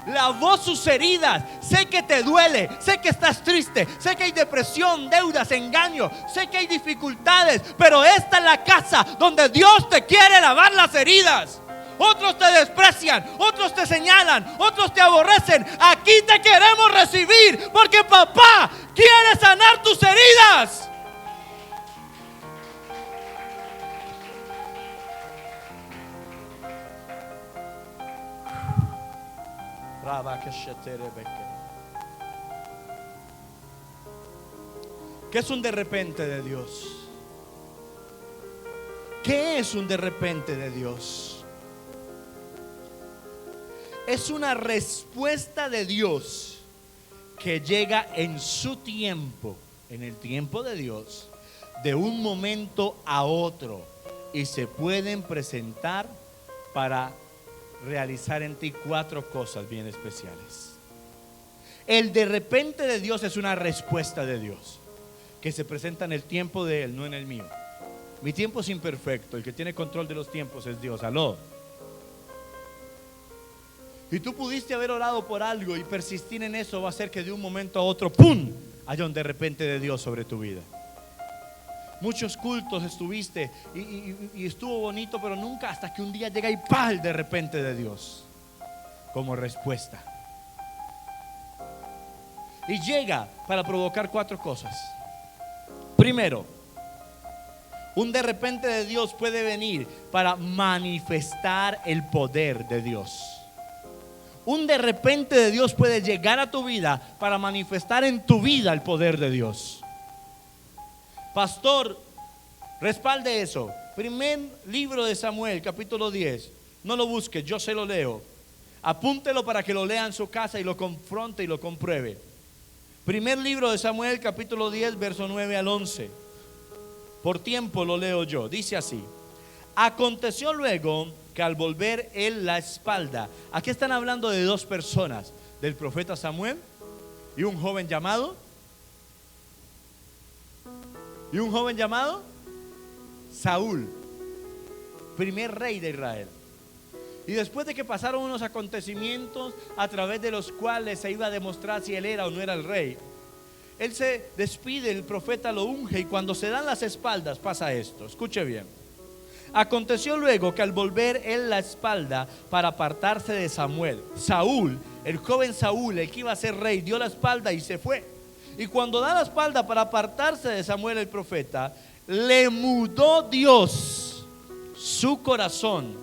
Lavó sus heridas. Sé que te duele, sé que estás triste, sé que hay depresión, deudas, engaño, sé que hay dificultades, pero esta es la casa donde Dios te quiere lavar las heridas. Otros te desprecian, otros te señalan, otros te aborrecen. Aquí te queremos recibir, porque papá quiere sanar tus heridas. ¿Qué es un de repente de Dios? ¿Qué es un de repente de Dios? Es una respuesta de Dios que llega en su tiempo, en el tiempo de Dios, de un momento a otro, y se pueden presentar para realizar en ti 4 cosas bien especiales. El de repente de Dios es una respuesta de Dios que se presenta en el tiempo de Él, no en el mío. Mi tiempo es imperfecto, el que tiene control de los tiempos es Dios. Aló. Y tú pudiste haber orado por algo, y persistir en eso va a hacer que de un momento a otro, ¡pum!, haya un de repente de Dios sobre tu vida. Muchos cultos estuviste y estuvo bonito, pero nunca, hasta que un día llega y ¡pah!, el de repente de Dios como respuesta. Y llega para provocar 4 cosas. Primero, un de repente de Dios puede venir para manifestar el poder de Dios. Un de repente de Dios puede llegar a tu vida para manifestar en tu vida el poder de Dios. Pastor, respalde eso. Primer libro de Samuel, capítulo 10. No lo busque, yo se lo leo. Apúntelo para que lo lea en su casa y lo confronte y lo compruebe. Primer libro de Samuel, capítulo 10, verso 9 al 11. Por tiempo lo leo yo. Dice así: aconteció luego que al volver él la espalda. Aquí están hablando de 2 personas, del profeta Samuel y un joven llamado Saúl, primer rey de Israel. Y después de que pasaron unos acontecimientos a través de los cuales se iba a demostrar si él era o no era el rey, él se despide, el profeta lo unge, y cuando se dan las espaldas pasa esto. Escuche bien. Aconteció luego que al volver él la espalda para apartarse de Samuel, Saúl, el joven Saúl, el que iba a ser rey, dio la espalda y se fue. Y cuando da la espalda para apartarse de Samuel el profeta, le mudó Dios su corazón.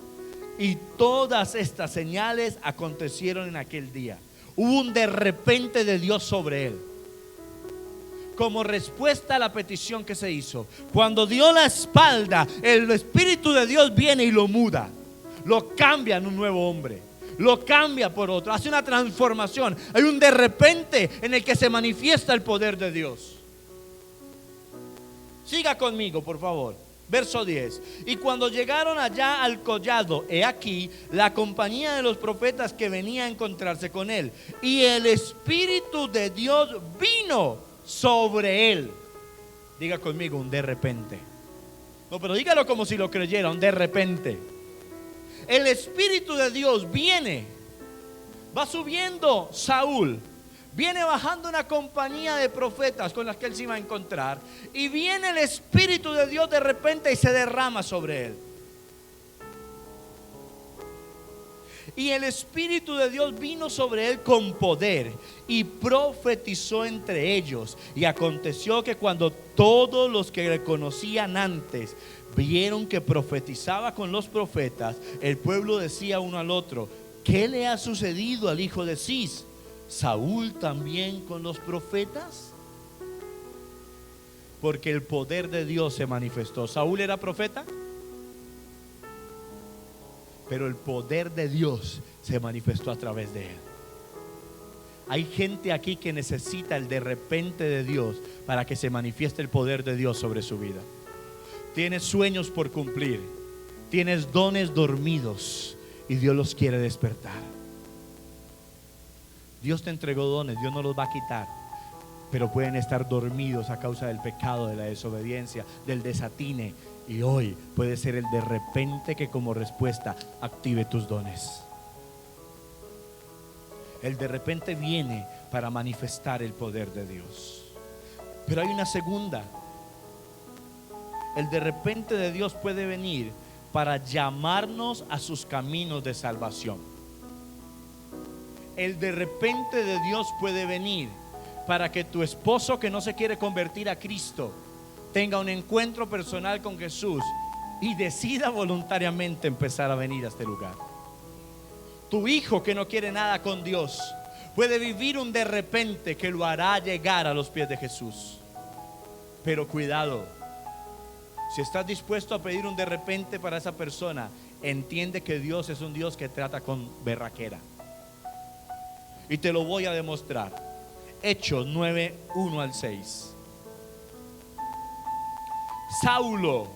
Y todas estas señales acontecieron en aquel día. Hubo un de repente de Dios sobre él, como respuesta a la petición que se hizo. Cuando dio la espalda, el Espíritu de Dios viene y lo muda, lo cambia en un nuevo hombre, lo cambia por otro, hace una transformación. Hay un de repente en el que se manifiesta el poder de Dios. Siga conmigo, por favor. Verso 10. Y cuando llegaron allá al collado, he aquí la compañía de los profetas que venía a encontrarse con él, y el Espíritu de Dios vino sobre él. Diga conmigo, un de repente. No, pero dígalo como si lo creyera, un de repente. El Espíritu de Dios viene, va subiendo Saúl, viene bajando una compañía de profetas con las que él se iba a encontrar, y viene el Espíritu de Dios de repente y se derrama sobre él. Y el Espíritu de Dios vino sobre él con poder y profetizó entre ellos. Y aconteció que cuando todos los que le conocían antes vieron que profetizaba con los profetas, el pueblo decía uno al otro: ¿qué le ha sucedido al hijo de Cis? ¿Saúl también con los profetas? Porque el poder de Dios se manifestó. ¿Saúl era profeta? Pero el poder de Dios se manifestó a través de él. Hay gente aquí que necesita el de repente de Dios para que se manifieste el poder de Dios sobre su vida. Tienes sueños por cumplir, tienes dones dormidos y Dios los quiere despertar. Dios te entregó dones, Dios no los va a quitar, pero pueden estar dormidos a causa del pecado, de la desobediencia, del desatine. Y hoy puede ser el de repente que como respuesta active tus dones. El de repente viene para manifestar el poder de Dios. Pero hay una segunda. El de repente de Dios puede venir para llamarnos a sus caminos de salvación. El de repente de Dios puede venir para que tu esposo que no se quiere convertir a Cristo tenga un encuentro personal con Jesús y decida voluntariamente empezar a venir a este lugar. Tu hijo que no quiere nada con Dios puede vivir un de repente que lo hará llegar a los pies de Jesús. Pero cuidado, si estás dispuesto a pedir un de repente para esa persona, entiende que Dios es un Dios que trata con berraquera. Y te lo voy a demostrar. Hechos 9, 1 al 6. Saulo,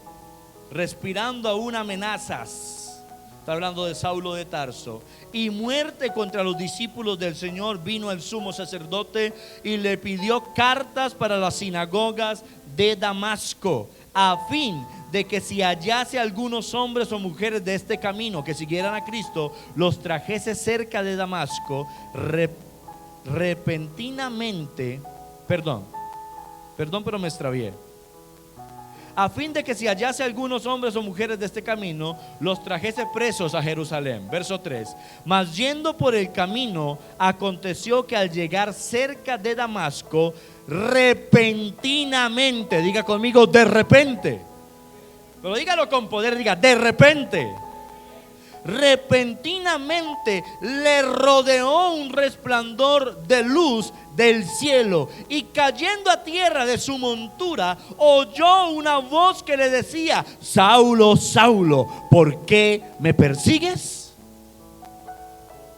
respirando aún amenazas, está hablando de Saulo de Tarso, y muerte contra los discípulos del Señor, vino el sumo sacerdote y le pidió cartas para las sinagogas de Damasco, a fin de que si hallase algunos hombres o mujeres de este camino que siguieran a Cristo, los trajese cerca de Damasco repentinamente. Perdón, pero me extravié. A fin de que si hallase algunos hombres o mujeres de este camino, los trajese presos a Jerusalén. Verso 3. Mas yendo por el camino, aconteció que al llegar cerca de Damasco, repentinamente, diga conmigo, de repente, pero dígalo con poder, diga, de repente. Repentinamente le rodeó un resplandor de luz del cielo, y cayendo a tierra de su montura, oyó una voz que le decía: Saulo, Saulo, ¿por qué me persigues?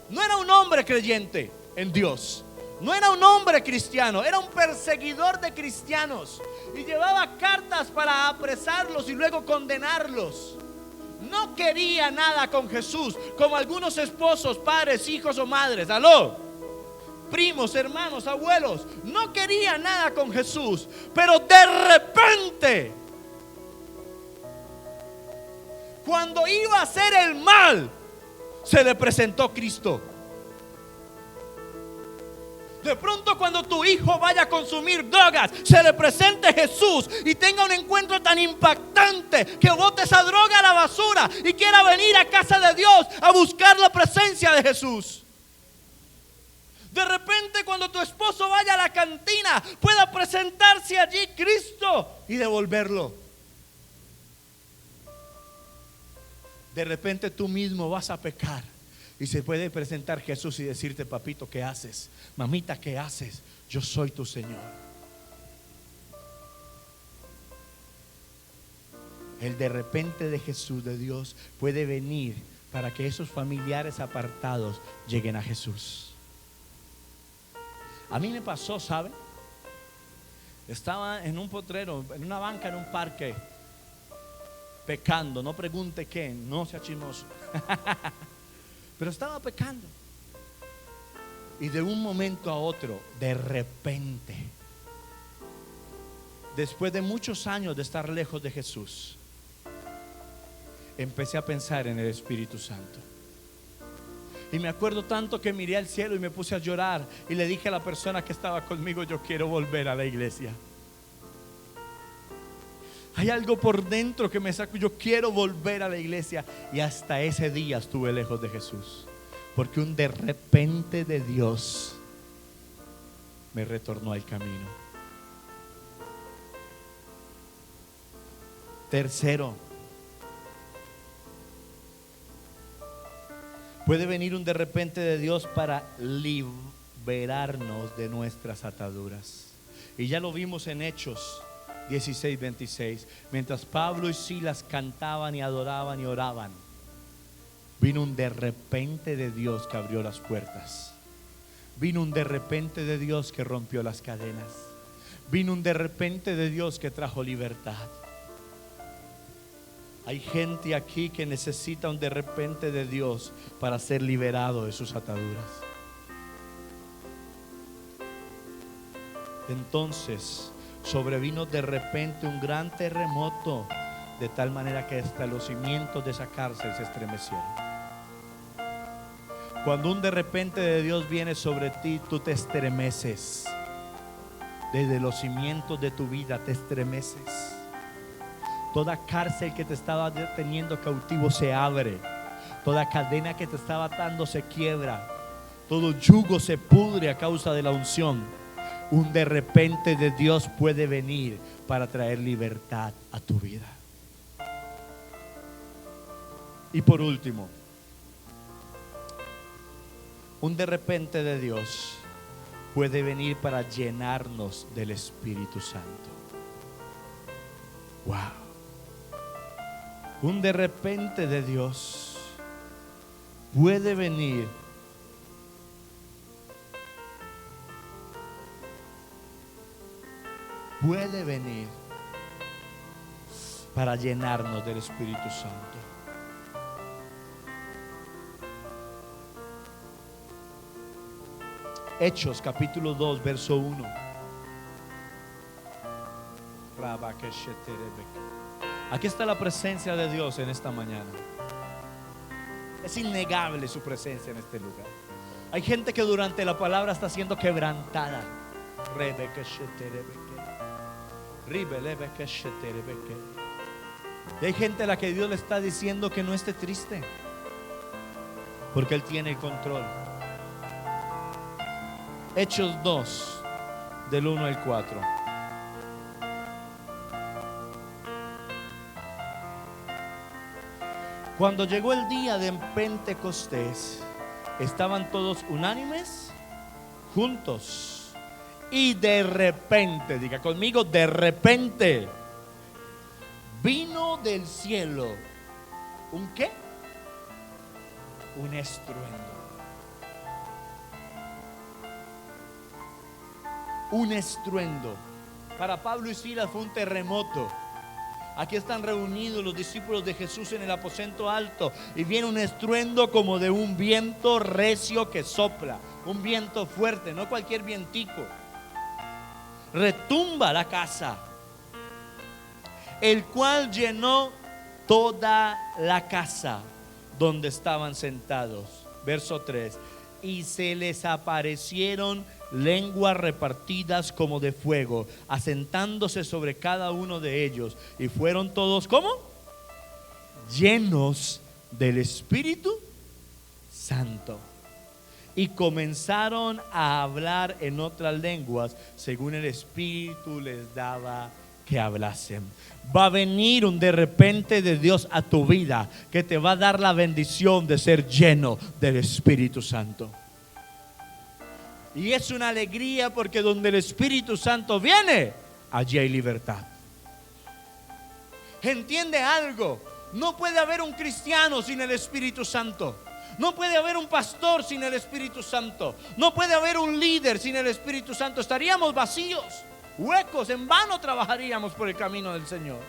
No era un hombre creyente en Dios, no era un hombre cristiano, era un perseguidor de cristianos y llevaba cartas para apresarlos y luego condenarlos. No quería nada con Jesús, como algunos esposos, padres, hijos o madres. Aló. primos, hermanos, abuelos, no querían nada con Jesús, pero de repente, cuando iba a hacer el mal, se le presentó Cristo. De pronto, cuando tu hijo vaya a consumir drogas, se le presente Jesús y tenga un encuentro tan impactante que bote esa droga a la basura y quiera venir a casa de Dios a buscar la presencia de Jesús. De repente, cuando tu esposo vaya a la cantina, pueda presentarse allí Cristo y devolverlo. De repente tú mismo vas a pecar y se puede presentar Jesús y decirte: papito, ¿qué haces? Mamita, ¿qué haces? Yo soy tu Señor. El de repente de Jesús, de Dios, puede venir para que esos familiares apartados lleguen a Jesús. A mí me pasó, ¿sabe? Estaba en un potrero, en una banca, en un parque, pecando. No pregunte qué, no sea chismoso. Pero estaba pecando. Y de un momento a otro, de repente, después de muchos años de estar lejos de Jesús, empecé a pensar en el Espíritu Santo. Y me acuerdo tanto que miré al cielo y me puse a llorar y le dije a la persona que estaba conmigo: yo quiero volver a la iglesia. Hay algo por dentro que me sacó. Yo quiero volver a la iglesia. Y hasta ese día estuve lejos de Jesús, porque un de repente de Dios me retornó al camino. Tercero, puede venir un de repente de Dios para liberarnos de nuestras ataduras. Y ya lo vimos en Hechos 16:26. Mientras Pablo y Silas cantaban y adoraban y oraban, vino un de repente de Dios que abrió las puertas. Vino un de repente de Dios que rompió las cadenas. Vino un de repente de Dios que trajo libertad. Hay gente aquí que necesita un de repente de Dios para ser liberado de sus ataduras. Entonces sobrevino de repente un gran terremoto, de tal manera que hasta los cimientos de esa cárcel se estremecieron. Cuando un de repente de Dios viene sobre ti, tú te estremeces. Desde los cimientos de tu vida te estremeces. Toda cárcel que te estaba teniendo cautivo se abre. Toda cadena que te estaba atando se quiebra. Todo yugo se pudre a causa de la unción. Un de repente de Dios puede venir para traer libertad a tu vida. Y por último, un de repente de Dios puede venir para llenarnos del Espíritu Santo. Wow. Un de repente de Dios puede venir para llenarnos del Espíritu Santo. Hechos capítulo 2 verso 1. Aquí está la presencia de Dios en esta mañana. Es innegable su presencia en este lugar. Hay gente que durante la palabra está siendo quebrantada. Y hay gente a la que Dios le está diciendo que no esté triste, porque Él tiene el control. Hechos 2 del 1 al 4. Cuando llegó el día de Pentecostés, estaban todos unánimes, juntos, y de repente, diga conmigo, de repente, vino del cielo ¿un qué? Un estruendo. Un estruendo. Para Pablo y Silas fue un terremoto. Aquí están reunidos los discípulos de Jesús en el aposento alto y viene un estruendo como de un viento recio que sopla, un viento fuerte, no cualquier vientico. Retumba la casa, el cual llenó toda la casa donde estaban sentados. Verso 3. Y se les aparecieron lenguas repartidas como de fuego, asentándose sobre cada uno de ellos. Y fueron todos, ¿cómo? Llenos del Espíritu Santo. Y comenzaron a hablar en otras lenguas, según el Espíritu les daba que hablasen. Va a venir un de repente de Dios a tu vida, que te va a dar la bendición de ser lleno del Espíritu Santo. Y es una alegría, porque donde el Espíritu Santo viene, allí hay libertad. ¿Entiende algo? No puede haber un cristiano sin el Espíritu Santo. No puede haber un pastor sin el Espíritu Santo. No puede haber un líder sin el Espíritu Santo. Estaríamos vacíos, huecos, en vano trabajaríamos por el camino del Señor.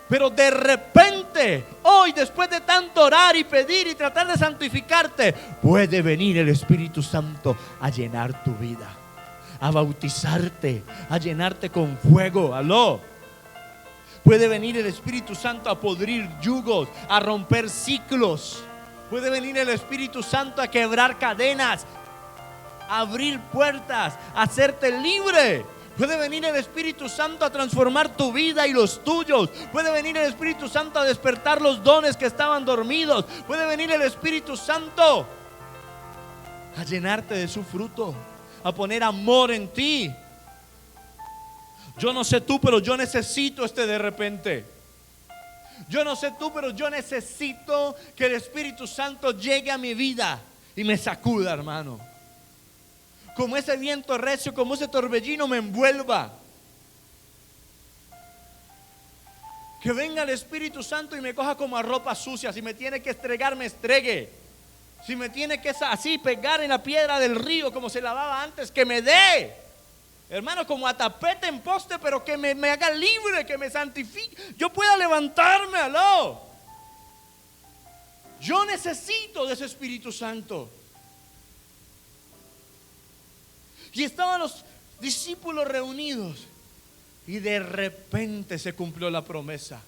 Pero de repente, hoy, después de tanto orar y pedir y tratar de santificarte, puede venir el Espíritu Santo a llenar tu vida, a bautizarte, a llenarte con fuego. Aló. Puede venir el Espíritu Santo a podrir yugos, a romper ciclos. Puede venir el Espíritu Santo a quebrar cadenas, a abrir puertas, a hacerte libre. Puede venir el Espíritu Santo a transformar tu vida y los tuyos. Puede venir el Espíritu Santo a despertar los dones que estaban dormidos. Puede venir el Espíritu Santo a llenarte de su fruto, a poner amor en ti. Yo no sé tú, pero yo necesito este de repente. Yo no sé tú, pero yo necesito que el Espíritu Santo llegue a mi vida y me sacuda, hermano. Como ese viento recio, como ese torbellino me envuelva. Que venga el Espíritu Santo y me coja como a ropa sucia. Si me tiene que estregar, me estregue. Si me tiene que así pegar en la piedra del río como se lavaba antes, que me dé. Hermano, como a tapete en poste, pero que me haga libre, que me santifique. Yo pueda levantarme, aló. Yo necesito de ese Espíritu Santo. Y estaban los discípulos reunidos, y de repente se cumplió la promesa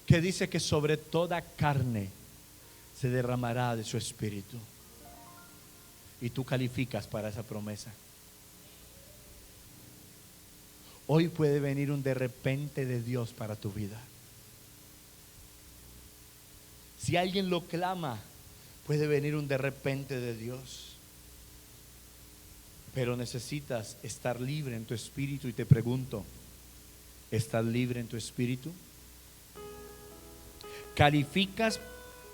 que dice que sobre toda carne se derramará de su Espíritu. Y tú calificas para esa promesa. Hoy puede venir un de repente de Dios para tu vida. Si alguien lo clama, puede venir un de repente de Dios. Pero necesitas estar libre en tu espíritu. Y te pregunto, ¿estás libre en tu espíritu? ¿Calificas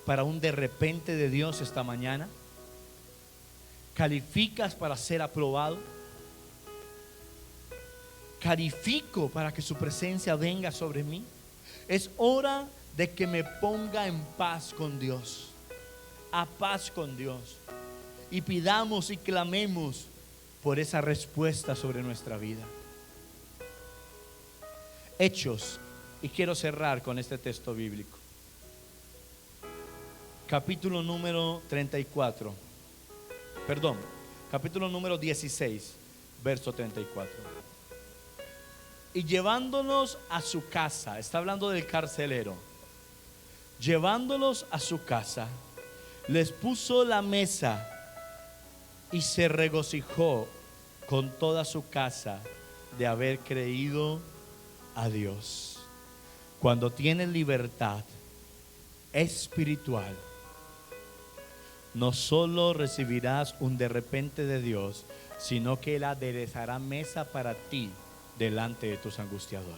para un de repente de Dios esta mañana? ¿Calificas para ser aprobado? ¿Califico para que su presencia venga sobre mí? Es hora de que me ponga en paz con Dios, a paz con Dios, y pidamos y clamemos por esa respuesta sobre nuestra vida. Hechos, y quiero cerrar con este texto bíblico. Capítulo número 34. Perdón, capítulo número 16, verso 34. Y llevándolos a su casa, está hablando del carcelero, llevándolos a su casa, les puso la mesa y se regocijó con toda su casa de haber creído a Dios. Cuando tienes libertad espiritual, no solo recibirás un de repente de Dios, sino que Él aderezará mesa para ti delante de tus angustiadores.